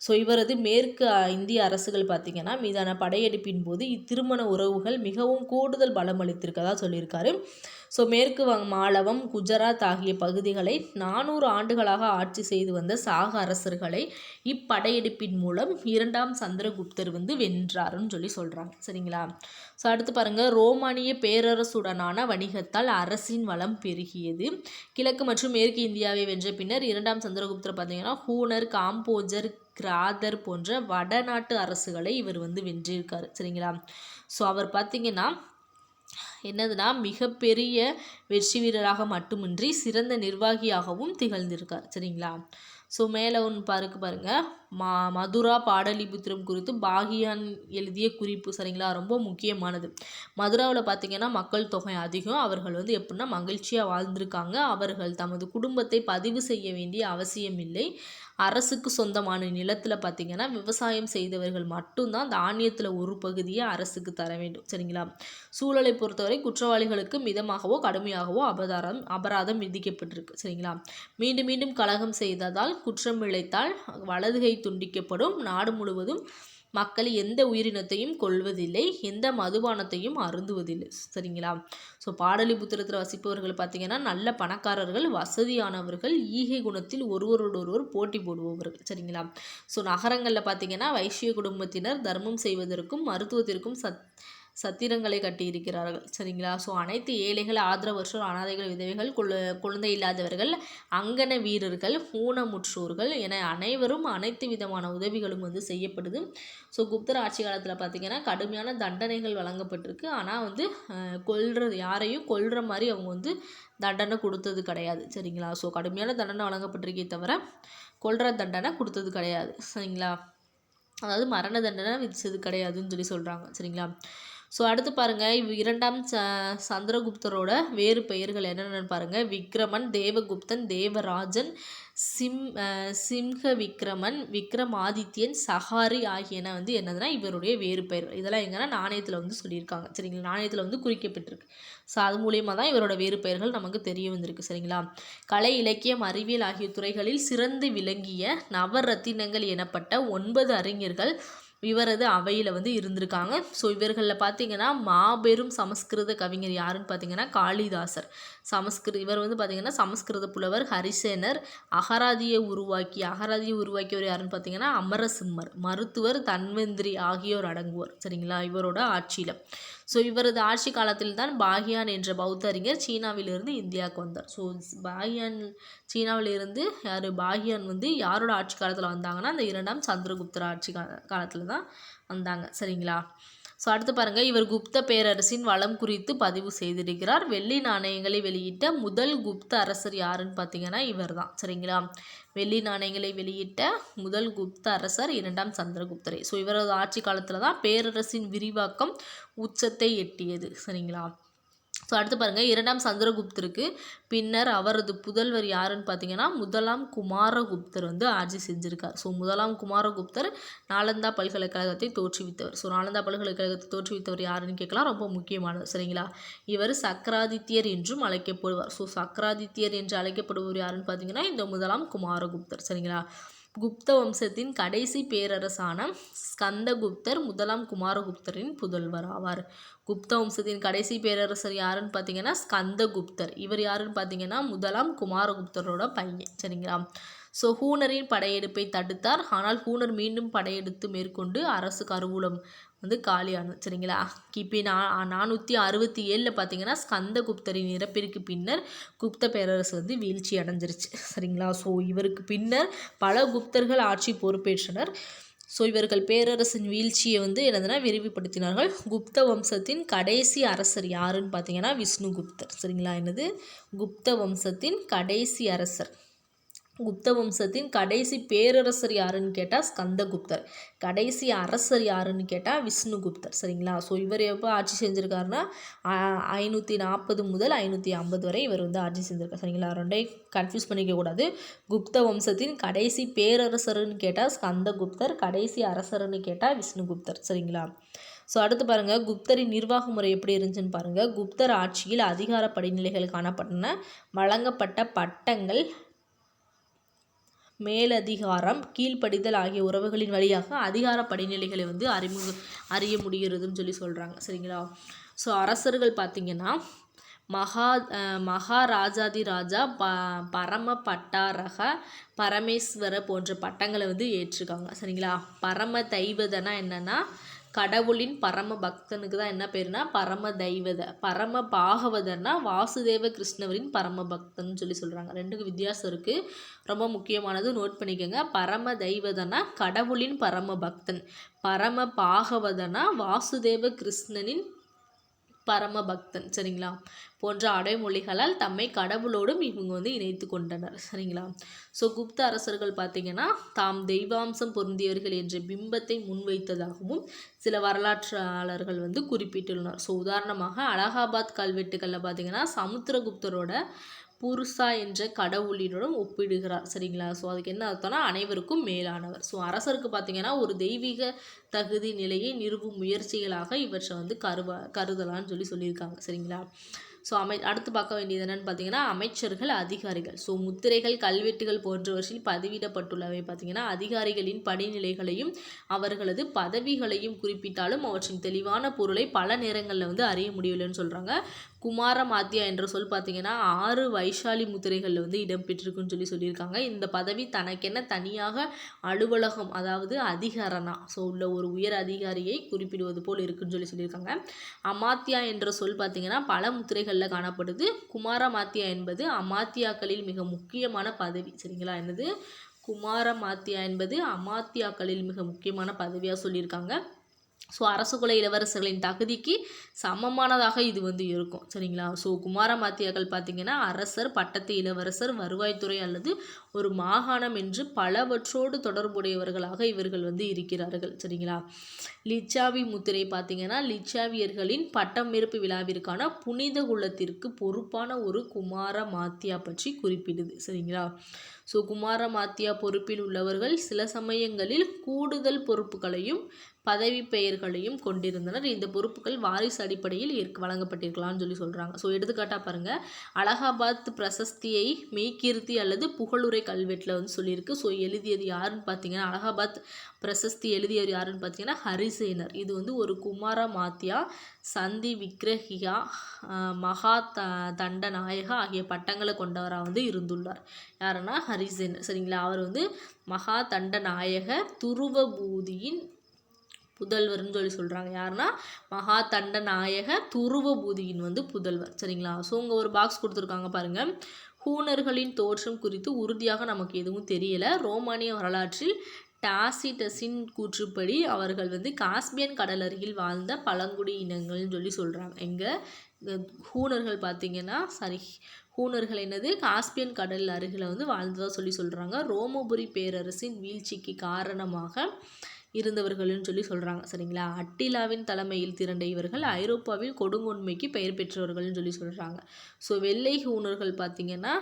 ஸோ இவரது மேற்கு இந்திய அரசுகள் பார்த்திங்கன்னா மீதான படையெடுப்பின் போது இத்திருமண உறவுகள் மிகவும் கூடுதல் பலம் அளித்திருக்கதா சொல்லியிருக்காரு. ஸோ மேற்கு மாளவம், குஜராத் ஆகிய பகுதிகளை 400 ஆண்டுகளாக ஆட்சி செய்து வந்த சாக அரசர்களை இப்படையெடுப்பின் மூலம் இரண்டாம் சந்திரகுப்தர் வென்றாருன்னு சொல்கிறாங்க. சரிங்களா? ஸோ அடுத்து பாருங்கள், ரோமானிய பேரரசுடனான வணிகத்தால் அரசின் வளம் பெருகியது. கிழக்கு மற்றும் மேற்கு இந்தியாவை வென்ற பின்னர் இரண்டாம் சந்திரகுப்தர் பார்த்தீங்கன்னா ஹூனர், காம்போஜர், கிராதர் போன்ற வடநாட்டு அரசுகளை இவர் வென்றிருக்காரு. சரிங்களா? ஸோ அவர் பார்த்தீங்கன்னா என்னதுன்னா மிகப்பெரிய வெற்றி வீரராக மட்டுமின்றி சிறந்த நிர்வாகியாகவும் திகழ்ந்திருக்கார். சரிங்களா? ஸோ மேலே ஒன்று பாருங்க, மதுரா பாடலிபுத்திரம் குறித்து பாகியான் எழுதிய குறிப்பு. சரிங்களா? ரொம்ப முக்கியமானது. மதுராவில் பார்த்திங்கன்னா மக்கள் தொகை அதிகம். அவர்கள் எப்படின்னா மகிழ்ச்சியாக வாழ்ந்திருக்காங்க. அவர்கள் தமது குடும்பத்தை பதிவு செய்ய வேண்டிய அவசியம் இல்லை. அரசுக்கு சொந்தமான நிலத்தில் பார்த்திங்கன்னா விவசாயம் செய்தவர்கள் மட்டும்தான் தானியத்தில் ஒரு பகுதியை அரசுக்கு தர வேண்டும். சரிங்களா? சூழலை பொறுத்தவரை குற்றவாளிகளுக்கு மிதமாகவோ கடுமையாகவோ அபராதம் விதிக்கப்பட்டிருக்கு. சரிங்களா? மீண்டும் மீண்டும் கலகம் செய்ததால் குற்றம் இழைத்தால் வலதுகை துண்டிக்கப்படும். நாடு முழுவதும் மக்கள் எந்த உயிரினத்தையும் கொல்வதில்லை, எந்த மதுபானத்தையும் அருந்துவதில்லை. சரிங்களா? ஸோ பாடலிபுத்திரத்தில் வசிப்பவர்கள் பார்த்திங்கன்னா நல்ல பணக்காரர்கள், வசதியானவர்கள், ஈகை குணத்தில் ஒருவரோடொருவர் போட்டி போடுபவர்கள். சரிங்களா? ஸோ நகரங்களில் பார்த்திங்கன்னா வைசிய குடும்பத்தினர் தர்மம் செய்வதற்கும் மருத்துவத்திற்கும் சத்திரங்களை கட்டியிருக்கிறார்கள். சரிங்களா? ஸோ அனைத்து ஏழைகள், ஆதரவற்றோர், அனாதைகள், விதவைகள், குழந்தை இல்லாதவர்கள், அங்கன வீரர்கள், ஊனமுற்றோர்கள் என அனைவரும் அனைத்து விதமான உதவிகளும் செய்யப்படுது. ஸோ குப்தர் ஆட்சி காலத்தில் பார்த்திங்கன்னா கடுமையான தண்டனைகள் வழங்கப்பட்டிருக்கு. ஆனால் யாரையும் கொல்ற மாதிரி அவங்க தண்டனை கொடுத்தது கிடையாது. சரிங்களா? ஸோ கடுமையான தண்டனை வழங்கப்பட்டிருக்கே தவிர கொல்ற தண்டனை கொடுத்தது கிடையாது. சரிங்களா? அதாவது மரண தண்டனை விதிச்சது கிடையாதுன்னு சொல்கிறாங்க. சரிங்களா? ஸோ அடுத்து பாருங்கள், இரண்டாம் சந்திரகுப்தரோட வேறு பெயர்கள் என்னென்னு பாருங்கள். விக்ரமன், தேவகுப்தன், தேவராஜன், சிம்ஹ விக்ரமன், விக்ரமாதித்யன், சஹாரி ஆகியன என்னதுன்னா இவருடைய வேறு பெயர். இதெல்லாம் எங்கன்னா நாணயத்தில் சொல்லியிருக்காங்க. சரிங்களா? நாணயத்தில் குறிக்கப்பட்டிருக்கு. ஸோ அது மூலியமாக தான் இவரோட வேறு பெயர்கள் நமக்கு தெரிய வந்திருக்கு. சரிங்களா? கலை, இலக்கியம், அறிவியல் ஆகிய துறைகளில் சிறந்து விளங்கிய நவரத்தினங்கள் எனப்பட்ட 9 அறிஞர்கள் இவரது அவையில் இருந்திருக்காங்க. ஸோ இவர்களில் பார்த்திங்கன்னா மாபெரும் சமஸ்கிருத கவிஞர் யாருன்னு பார்த்திங்கன்னா காளிதாசர். இவர் பார்த்திங்கன்னா சமஸ்கிருத புலவர். ஹரிசேனர் அகராதியை உருவாக்கியவர் யாருன்னு பார்த்திங்கன்னா அமரசிம்மர். மருத்துவர் தன்வந்திரி ஆகியோர் அடங்குவார். சரிங்களா? இவரோட ஆட்சியில். ஸோ இவரது ஆட்சி காலத்தில் தான் பாகியான் என்ற பௌத்த அறிஞர் சீனாவிலிருந்து இந்தியாவுக்கு வந்தார். ஸோ சீனாவிலிருந்து பாகியான் யாரோட ஆட்சி காலத்தில் வந்தாங்கன்னா அந்த இரண்டாம் சந்திரகுப்தர் ஆட்சி காலத்தில் தான் வந்தாங்க. சரிங்களா? ஸோ அடுத்து பாருங்கள், இவர் குப்த பேரரசின் வளம் குறித்து பதிவு செய்திருக்கிறார். வெள்ளி நாணயங்களை வெளியிட்ட முதல் குப்த அரசர் யாருன்னு பார்த்தீங்கன்னா இவர் தான். சரிங்களா? வெள்ளி நாணயங்களை வெளியிட்ட முதல் குப்த அரசர் 2ஆம் சந்திரகுப்தரே. ஸோ இவரது ஆட்சி காலத்தில் தான் பேரரசின் விரிவாக்கம் உச்சத்தை எட்டியது. சரிங்களா? ஸோ அடுத்து பாருங்கள், 2ஆம் சந்திரகுப்தருக்கு பின்னர் அவரது புதல்வர் யாருன்னு பார்த்தீங்கன்னா 1ஆம் குமாரகுப்தர் வந்து ஆட்சி செஞ்சிருக்கார். ஸோ 1ஆம் குமாரகுப்தர் நாலந்தா பல்கலைக்கழகத்தை தோற்றுவித்தவர். ஸோ நாலந்தா பல்கலைக்கழகத்தை தோற்றுவித்தவர் யாருன்னு கேட்கலாம், ரொம்ப முக்கியமானது. சரிங்களா? இவர் சக்கராதித்யர் என்றும் அழைக்கப்படுவார். ஸோ சக்கராதித்யர் என்று அழைக்கப்படுபவர் யாருன்னு பார்த்தீங்கன்னா இந்த 1ஆம் குமாரகுப்தர். சரிங்களா? குப்த வம்சத்தின் கடைசி பேரரசான ஸ்கந்தகுப்தர் 1ஆம் குமாரகுப்தரின் புதல்வர் ஆவார். குப்த வம்சத்தின் கடைசி பேரரசர் யாருன்னு பார்த்தீங்கன்னா ஸ்கந்தகுப்தர். இவர் யாருன்னு பார்த்தீங்கன்னா 1ஆம் குமாரகுப்தரோட பையன். சரிங்களா? ஸோ ஹூனரின் படையெடுப்பை தடுத்தார். ஆனால் ஹூனர் மீண்டும் படையெடுத்து மேற்கொண்டு அரசு கருவூலம் வந்து காலியானது. சரிங்களா? கிபி 467 பார்த்தீங்கன்னா ஸ்கந்தகுப்தரின் இறப்பிற்கு பின்னர் குப்த பேரரசு வந்து வீழ்ச்சி அடைஞ்சிருச்சு. சரிங்களா? ஸோ இவருக்கு பின்னர் பல குப்தர்கள் ஆட்சி பொறுப்பேற்றனர். ஸோ இவர்கள் பேரரசின் வீழ்ச்சியை வந்து என்னதுன்னா விரிவுபடுத்தினார்கள். குப்த வம்சத்தின் கடைசி அரசர் யாருன்னு பார்த்தீங்கன்னா விஷ்ணுகுப்தர். சரிங்களா? என்னது குப்த வம்சத்தின் கடைசி அரசர். குப்த வம்சத்தின் கடைசி பேரரசர் யாருன்னு கேட்டால் ஸ்கந்தகுப்தர். கடைசி அரசர் யாருன்னு கேட்டால் விஷ்ணுகுப்தர். சரிங்களா? ஸோ இவர் எப்போ ஆட்சி செஞ்சுருக்காருன்னா 540 முதல் 550 வரை இவர் வந்து ஆட்சி செஞ்சுருக்கார். சரிங்களா? ரெண்டையும் கன்ஃபியூஸ் பண்ணிக்க கூடாது. குப்த வம்சத்தின் கடைசி பேரரசர்னு கேட்டால் ஸ்கந்தகுப்தர், கடைசி அரசர்னு கேட்டால் விஷ்ணுகுப்தர். சரிங்களா? ஸோ அடுத்து பாருங்கள், குப்தரின் நிர்வாக முறை எப்படி இருந்துச்சுன்னு பாருங்கள். குப்தர் ஆட்சியில் அதிகார படிநிலைகள் காணப்பட்டன. வழங்கப்பட்ட பட்டங்கள், மேலதிகாரம், கீழ்ப்படிதல் ஆகிய உறவுகளின் வழியாக அதிகார படிநிலைகளை வந்து அறிய முடிகிறதுன்னு சொல்லி சொல்கிறாங்க. சரிங்களா? ஸோ அரசர்கள் பார்த்திங்கன்னா மகாராஜாதி ராஜா, பரம பட்டாரக, பரமேஸ்வர போன்ற பட்டங்களை வந்து ஏற்றிருக்காங்க. சரிங்களா? பரம தெய்வதனா என்னென்னா கடவுளின் பரம பக்தனுக்கு தான் என்ன பேருனா பரம தெய்வத. பரம பாகவதர்னா வாசுதேவ கிருஷ்ணவரின் பரம பக்தன் சொல்லி சொல்கிறாங்க. ரெண்டுக்கு வித்தியாசம் இருக்குது, ரொம்ப முக்கியமானது, நோட் பண்ணிக்கோங்க. பரம தெய்வதனா கடவுளின் பரம பக்தன், பரம பாகவதனா வாசுதேவ கிருஷ்ணனின் பரம பக்தன். சரிங்களா? போன்ற அடைமொழிகளால் தம்மை கடவுளோடும் இவங்க வந்து இணைத்து கொண்டனர். சரிங்களா? ஸோ குப்த அரசர்கள் பார்த்திங்கன்னா தாம் தெய்வாம்சம் பொருந்தியவர்கள் என்ற பிம்பத்தை முன்வைத்ததாகவும் சில வரலாற்றாளர்கள் வந்து குறிப்பிட்டுள்ளனர். ஸோ உதாரணமாக அலகாபாத் கல்வெட்டுகளில் பார்த்திங்கன்னா சமுத்திரகுப்தரோட புருஷா என்ற கடவுளினுடன் ஒப்பிடுகிறார். சரிங்களா? ஸோ அதுக்கு என்ன அர்த்தம்னா அனைவருக்கும் மேலானவர். ஸோ அரசருக்கு பார்த்திங்கன்னா ஒரு தெய்வீக தகுதி நிலையை நிறுவும் முயற்சிகளாக இவற்றை வந்து கருதலான்னு சொல்லியிருக்காங்க. சரிங்களா? ஸோ அடுத்து பார்க்க வேண்டியது என்னென்னு பார்த்தீங்கன்னா அமைச்சர்கள், அதிகாரிகள். ஸோ முத்திரைகள், கல்வெட்டுகள் போன்றவற்றில் பதிவிடப்பட்டுள்ளவை பார்த்திங்கன்னா அதிகாரிகளின் படிநிலைகளையும் அவர்களது பதவிகளையும் குறிப்பிட்டாலும் அவற்றின் தெளிவான பொருளை பல நேரங்களில் வந்து அறிய முடியலைன்னு சொல்கிறாங்க. குமார மாத்தியா என்ற சொல் பார்த்திங்கன்னா 6 வைஷாலி முத்திரைகளில் வந்து இடம்பெற்றிருக்குன்னு சொல்லியிருக்காங்க. இந்த பதவி தனக்கென தனியாக அலுவலகம், அதாவது அதிகாரனா, ஸோ உள்ள ஒரு உயர் அதிகாரியை குறிப்பிடுவது போல் இருக்குன்னு சொல்லியிருக்காங்க. அமாத்தியா என்ற சொல் பார்த்திங்கன்னா பல முத்திரைகளில் காணப்படுது. குமார மாத்தியா என்பது அமாத்தியாக்களில் மிக முக்கியமான பதவி. சரிங்களா? என்னது குமார மாத்தியா என்பது அமாத்தியாக்களில் மிக முக்கியமான பதவியாக சொல்லியிருக்காங்க. ஸோ அரசுகுல இளவரசர்களின் தகுதிக்கு சமமானதாக இது வந்து இருக்கும். சரிங்களா? ஸோ குமாரமாத்தியாக்கள் பார்த்திங்கன்னா அரசர், பட்டத்து இளவரசர், வருவாய்த்துறை அல்லது ஒரு மாகாணம் என்று பலவற்றோடு தொடர்புடையவர்களாக இவர்கள் வந்து இருக்கிறார்கள். சரிங்களா? லிச்சாவி முத்திரை பார்த்திங்கன்னா லிச்சாவியர்களின் பட்டமேற்பு விழாவிற்கான புனித குலத்திற்கு பொறுப்பான ஒரு குமார மாத்தியா பற்றி குறிப்பிடுது. சரிங்களா? ஸோ குமார மாத்தியா பொறுப்பில் உள்ளவர்கள் சில சமயங்களில் கூடுதல் பொறுப்புகளையும் பதவி பெயர்களையும் கொண்டிருந்தனர். இந்த பொறுப்புகள் வாரிசு அடிப்படையில் வழங்கப்பட்டிருக்கலாம்னு சொல்கிறாங்க. ஸோ எடுத்துக்காட்டாக பாருங்கள், அலகாபாத் பிரசஸ்தியை மெய்கீர்த்தி அல்லது புகழுரை கல்வெட்டில் வந்து சொல்லியிருக்கு. ஸோ எழுதியது யாருன்னு பார்த்தீங்கன்னா அலகாபாத் பிரசஸ்தி எழுதியவர் யாருன்னு பார்த்தீங்கன்னா ஹரிசேனர். இது வந்து ஒரு குமார மாத்தியா, சந்தி விக்ரஹியா, மகா தண்டநாயகா ஆகிய பட்டங்களை கொண்டவராக வந்து இருந்துள்ளார். யாருன்னா ஹரிசேனர். சரிங்களா? அவர் வந்து மகா தண்டநாயக துருவபூதியின் புதல்வர்னு சொல்கிறாங்க. யாருன்னா மகா தண்டநாயக துருவபூதியின் வந்து புதல்வர். சரிங்களா? ஸோ இங்கே ஒரு பாக்ஸ் கொடுத்துருக்காங்க பாருங்கள். ஹூனர்களின் தோற்றம் குறித்து உறுதியாக நமக்கு எதுவும் தெரியலை. ரோமானிய வரலாற்றில் டாசிட்டஸின் கூற்றுப்படி அவர்கள் வந்து காஸ்பியன் கடல் அருகில் வாழ்ந்த பழங்குடி இனங்கள்னு சொல்லி சொல்கிறாங்க. எங்கே ஹூனர்கள் பார்த்திங்கன்னா ஹூனர்கள் என்னது காஸ்பியன் கடல் அருகில் வந்து வாழ்ந்ததாக சொல்லி சொல்கிறாங்க. ரோமபுரி பேரரசின் வீழ்ச்சிக்கு காரணமாக இருந்தவர்கள்னு சொல்லி சொல்கிறாங்க. சரிங்களா. அட்டிலாவின் தலைமையில் திரண்ட இவர்கள் ஐரோப்பாவில் கொடுங்கோன்மைக்கு பெயர் பெற்றவர்கள்னு சொல்லி சொல்கிறாங்க. ஸோ வெள்ளை ஹூனர்கள் பார்த்திங்கன்னா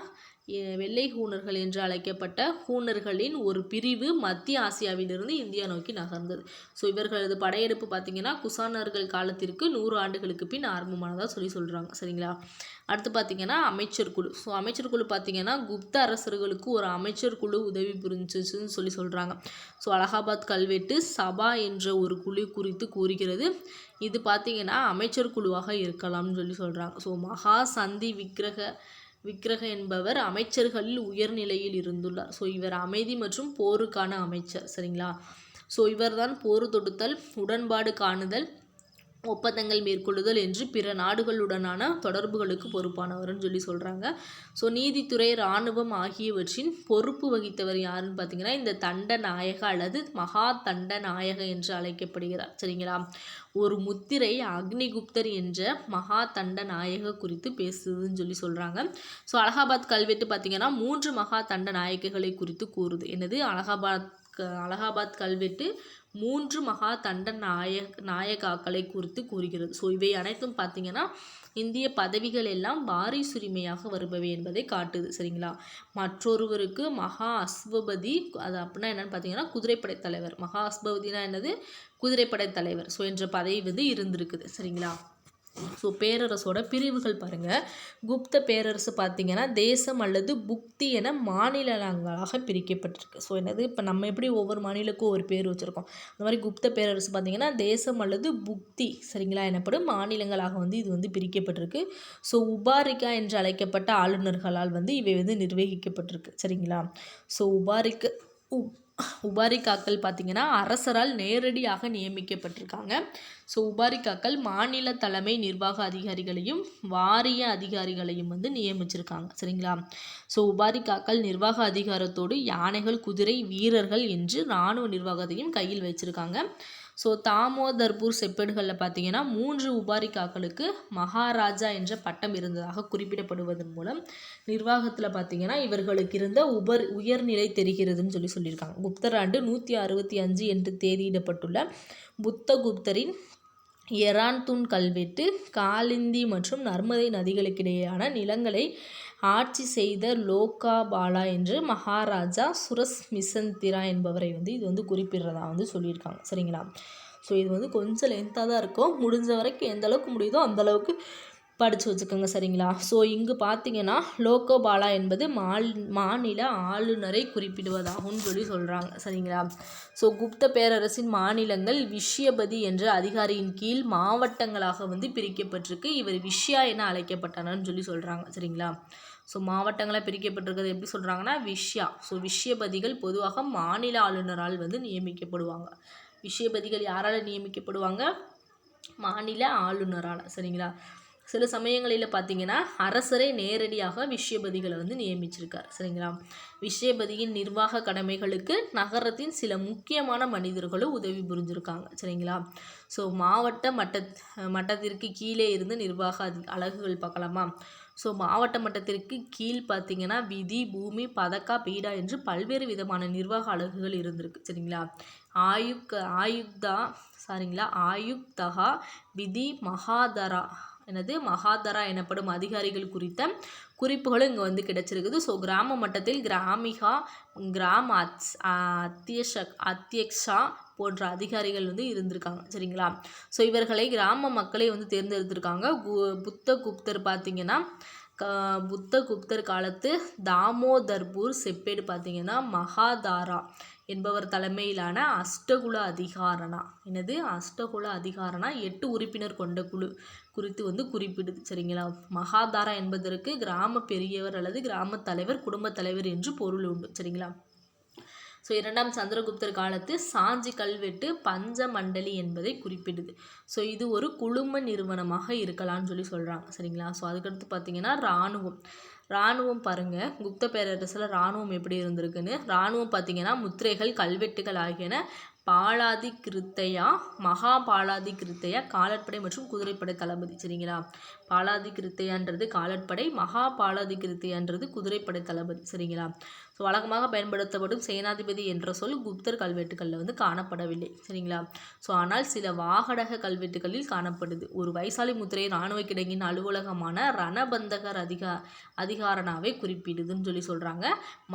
வெள்ளை ஹூனர்கள் என்று அழைக்கப்பட்ட ஹூனர்களின் ஒரு பிரிவு மத்திய ஆசியாவிலிருந்து இந்தியா நோக்கி நகர்ந்தது. ஸோ இவர்களது படையெடுப்பு பார்த்திங்கன்னா குசானர்கள் காலத்திற்கு 100 ஆண்டுகளுக்கு பின் ஆரம்பமானதாக சொல்லி சொல்கிறாங்க. சரிங்களா. அடுத்து பார்த்திங்கன்னா அமைச்சர் குழு. ஸோ அமைச்சர் குழு பார்த்திங்கன்னா குப்த அரசர்களுக்கு ஒரு அமைச்சர் குழு உதவி புரிஞ்சிச்சுன்னு சொல்லி சொல்கிறாங்க. ஸோ அலகாபாத் கல்வெட்டு சபா என்ற ஒரு குழு குறித்து கூறுகிறது. இது பார்த்திங்கன்னா அமைச்சர் குழுவாக இருக்கலாம்னு சொல்லி சொல்கிறாங்க. ஸோ மகா சந்தி விக்கிரக என்பவர் அமைச்சர்களில் உயர்நிலையில் இருந்துள்ளார். ஸோ இவர் அமைதி மற்றும் போருக்கான அமைச்சர். சரிங்களா. ஸோ இவர்தான் போர் தொடுத்தல், உடன்பாடு காணுதல், ஒப்பந்தங்கள் மேற்கொள்ளுதல் என்று பிற நாடுகளுடனான தொடர்புகளுக்கு பொறுப்பானவர்னு சொல்லி சொல்கிறாங்க. ஸோ நீதித்துறை, இராணுவம் ஆகியவற்றின் பொறுப்பு வகித்தவர் யாருன்னு பார்த்தீங்கன்னா இந்த தண்ட நாயக அல்லது மகா தண்ட நாயக என்று அழைக்கப்படுகிறார். சரிங்களா. ஒரு முத்திரை அக்னிகுப்தர் என்ற மகா தண்ட நாயக குறித்து பேசுதுன்னு சொல்லி சொல்கிறாங்க. ஸோ அலகாபாத் கல்வெட்டு பார்த்திங்கன்னா 3 மகா தண்ட நாயகங்களை குறித்து கூறுது. என்னது அலகாபாத் கல்வெட்டு 3 மகா தண்ட நாயகாக்களை குறித்து கூறுகிறது. ஸோ இவை அனைத்தும் பார்த்திங்கன்னா இந்திய பதவிகள் எல்லாம் வாரிசுரிமையாக வருபவை என்பதை காட்டுது. சரிங்களா. மற்றொருவருக்கு மகா அஸ்வபதி, அது அப்படின்னா என்னென்னு பார்த்தீங்கன்னா குதிரைப்படை தலைவர். மகா அஸ்வபதினா என்னது, குதிரைப்படை தலைவர். ஸோ என்ற பதவி வந்து இருந்திருக்குது. சரிங்களா. ஸோ பேரரசோட பிரிவுகள் பாருங்கள். குப்த பேரரசு பார்த்திங்கன்னா தேசம் அல்லது புக்தி என மாநிலங்களாக பிரிக்கப்பட்டிருக்கு. ஸோ என்னது, இப்போ நம்ம எப்படி ஒவ்வொரு மாநிலக்கும் ஒரு பேர் வச்சுருக்கோம், அந்த மாதிரி குப்த பேரரசு பார்த்திங்கன்னா தேசம் அல்லது புக்தி சரிங்களா எனப்படும் மாநிலங்களாக வந்து இது வந்து பிரிக்கப்பட்டிருக்கு. ஸோ உபாரிகா என்று அழைக்கப்பட்ட ஆளுநர்களால் வந்து இவை வந்து நிர்வகிக்கப்பட்டிருக்கு. சரிங்களா. ஸோ உபாரிகாக்கள் பார்த்திங்கன்னா அரசரால் நேரடியாக நியமிக்கப்பட்டிருக்காங்க. ஸோ உபாரிகாக்கள் மாநில தலைமை நிர்வாக அதிகாரிகளையும் வாரிய அதிகாரிகளையும் வந்து நியமிச்சிருக்காங்க. சரிங்களா. ஸோ உபாரிகாக்கள் நிர்வாக அதிகாரத்தோடு யானைகள், குதிரை, வீரர்கள் என்று இராணுவ நிர்வாகத்தையும் கையில் வச்சுருக்காங்க. ஸோ தாமோதர்பூர் செப்பேடுகளில் பார்த்தீங்கன்னா 3 உபாரிகாக்களுக்கு மகாராஜா என்ற பட்டம் இருந்ததாக குறிப்பிடப்படுவதன் மூலம் நிர்வாகத்தில் பார்த்தீங்கன்னா இவர்களுக்கு இருந்த உயர்நிலை தெரிகிறதுன்னு சொல்லியிருக்காங்க. குப்தர் ஆண்டு 165 என்று தேதியிடப்பட்டுள்ள புத்தகுப்தரின் எரான்துன் கல்வெட்டு காலிந்தி மற்றும் நர்மதை நதிகளுக்கிடையேயான நிலங்களை ஆட்சி செய்த லோகாபாலா என்று மகாராஜா சுரஸ்மிசந்திரா என்பவரை வந்து இது வந்து குறிப்பிடுறதா வந்து சொல்லியிருக்காங்க. சரிங்களா. ஸோ இது வந்து கொஞ்சம் லென்த்தாக தான் இருக்கும். முடிஞ்ச வரைக்கும் எந்த அளவுக்கு முடியுதோ அந்தளவுக்கு படித்து வச்சுக்கோங்க. சரிங்களா. ஸோ இங்கு பார்த்தீங்கன்னா லோகபாலா என்பது மாநில ஆளுநரை குறிப்பிடுவதாகவும் சொல்கிறாங்க. சரிங்களா. ஸோ குப்த பேரரசின் மாநிலங்கள் விஷயபதி என்ற அதிகாரியின் கீழ் மாவட்டங்களாக வந்து பிரிக்கப்பட்டிருக்கு. இவர் விஷயா என அழைக்கப்பட்டனர்னு சொல்கிறாங்க. சரிங்களா. ஸோ மாவட்டங்களாக பிரிக்கப்பட்டிருக்கிறது எப்படி சொல்கிறாங்கன்னா விஷயா. ஸோ விஷயபதிகள் பொதுவாக மாநில ஆளுநரால் வந்து நியமிக்கப்படுவாங்க. விஷயபதிகள் யாரால் நியமிக்கப்படுவாங்க, மாநில ஆளுநரால். சரிங்களா. சில சமயங்களில் பார்த்தீங்கன்னா அரசரை நேரடியாக விஷயபதிகளை வந்து நியமிச்சிருக்கார். சரிங்களா. விஷயபதியின் நிர்வாக கடமைகளுக்கு நகரத்தின் சில முக்கியமான மனிதர்களும் உதவி புரிஞ்சிருக்காங்க. சரிங்களா. ஸோ மாவட்ட மட்டத்திற்கு கீழே இருந்து நிர்வாக அலகுகள் பார்க்கலாமா. ஸோ மாவட்ட மட்டத்திற்கு கீழ் பார்த்தீங்கன்னா விதி, பூமி, பதக்கா, பீடா என்று பல்வேறு விதமான நிர்வாக அலகுகள் இருந்திருக்கு. சரிங்களா. ஆயுக்தகா, விதி, மகாதரா எனப்படும் அதிகாரிகள் குறித்த குறிப்புகளும் இங்கே வந்து கிடைச்சிருக்குது. ஸோ கிராம மட்டத்தில் கிராமிகா, கிராம அத்தியக்ஷா போன்ற அதிகாரிகள் வந்து இருந்திருக்காங்க. சரிங்களா. ஸோ இவர்களை கிராம மக்களை வந்து தேர்ந்தெடுத்திருக்காங்க. புத்தகுப்தர் பார்த்தீங்கன்னா புத்தகுப்தர் காலத்து தாமோதர்பூர் செப்பேடு பார்த்தீங்கன்னா மகாதாரா என்பவர் தலைமையிலான அஷ்டகுல அதிகாரணா 8 உறுப்பினர் கொண்ட குழு குறித்து வந்து குறிப்பிடுது. சரிங்களா. மகாதாரா என்பதற்கு கிராம பெரியவர் அல்லது கிராம தலைவர், குடும்ப தலைவர் என்று பொருள் உண்டு. சரிங்களா. ஸோ 2ஆம் சந்திரகுப்தர் காலத்து சாஞ்சி கல்வெட்டு பஞ்சமண்டலி என்பதை குறிப்பிடுது. ஸோ இது ஒரு குழும நிறுவனமாக இருக்கலாம்னு சொல்கிறாங்க. சரிங்களா. ஸோ அதுக்கடுத்து பார்த்தீங்கன்னா இராணுவம் பாருங்கள், குப்த பேரரசில் இராணுவம் எப்படி இருந்திருக்குன்னு. இராணுவம் பார்த்திங்கன்னா முத்திரைகள், கல்வெட்டுகள் ஆகியன பாலாதி கிருத்தையா, மகா பாலாதி கிருத்தையா, காலாட்படை மற்றும் குதிரைப்படை தளபதி. சரிங்களா, பாலாதி கிருத்தையான்றது காலாட்படை, மகா பாலாதி கிருத்தையான்றது குதிரைப்படை தளபதி. சரிங்களா, ஸோ வழக்கமாக பயன்படுத்தப்படும் சேனாதிபதி என்ற சொல் குப்தர் கல்வெட்டுகளில் வந்து காணப்படவில்லை. சரிங்களா, ஸோ ஆனால் சில வாகடக கல்வெட்டுகளில் காணப்படுது. ஒரு வைசாலி முத்திரை இராணுவ கிடங்கின் அலுவலகமான ரணபந்தகர் அதிகாரனாவை குறிப்பிடுதுன்னு சொல்லி சொல்கிறாங்க.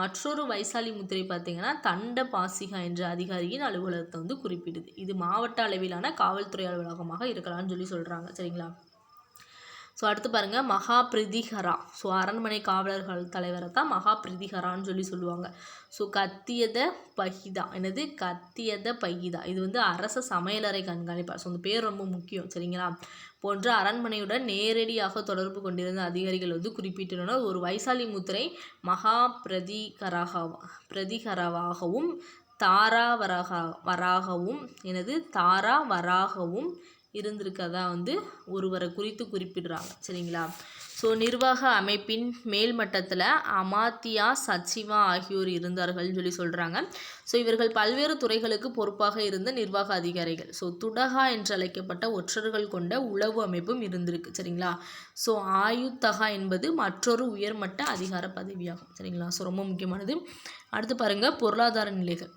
மற்றொரு வைசாலி முத்திரை பார்த்திங்கன்னா தண்ட பாசிகா என்ற அதிகாரியின் அலுவலகத்தை வந்து குறிப்பிடுது. இது மாவட்ட அளவிலான காவல்துறை அலுவலகமாக இருக்கலாம்னு சொல்லி சொல்கிறாங்க. சரிங்களா, ஸோ அடுத்து பாருங்கள், மகா பிரிதிகரா. ஸோ அரண்மனை காவலர்கள் தலைவரை தான் மகா பிரிதிகரான்னு சொல்லி சொல்லுவாங்க. ஸோ கத்தியத பகிதா, என்னது கத்தியத பகிதா, இது வந்து அரச சமையலறை கண்காணிப்பார். ஸோ அந்த பேர் ரொம்ப முக்கியம். சரிங்களா, போன்ற அரண்மனையுடன் நேரடியாக தொடர்பு கொண்டிருந்த அதிகாரிகள் வந்து குறிப்பிட்டுள்ளனர். ஒரு வைசாலி முத்திரை மகா பிரதிகரவாகவும் தாராவராகவும் இருந்திருக்கதா வந்து ஒருவரை குறித்து குறிப்பிடுறாங்க. சரிங்களா, ஸோ நிர்வாக அமைப்பின் மேல் மட்டத்தில் அமாத்தியா, சச்சிவா ஆகியோர் இருந்தார்கள்னு சொல்லி சொல்கிறாங்க. ஸோ இவர்கள் பல்வேறு துறைகளுக்கு பொறுப்பாக இருந்த நிர்வாக அதிகாரிகள். ஸோ துடகா என்று அழைக்கப்பட்ட ஒற்றர்கள் கொண்ட உளவு அமைப்பும் இருந்திருக்கு. சரிங்களா, ஸோ ஆயுத்தகா என்பது மற்றொரு உயர்மட்ட அதிகார பதவியாகும். சரிங்களா, ஸோ ரொம்ப முக்கியமானது. அடுத்து பாருங்கள், பொருளாதார நிலைகள்.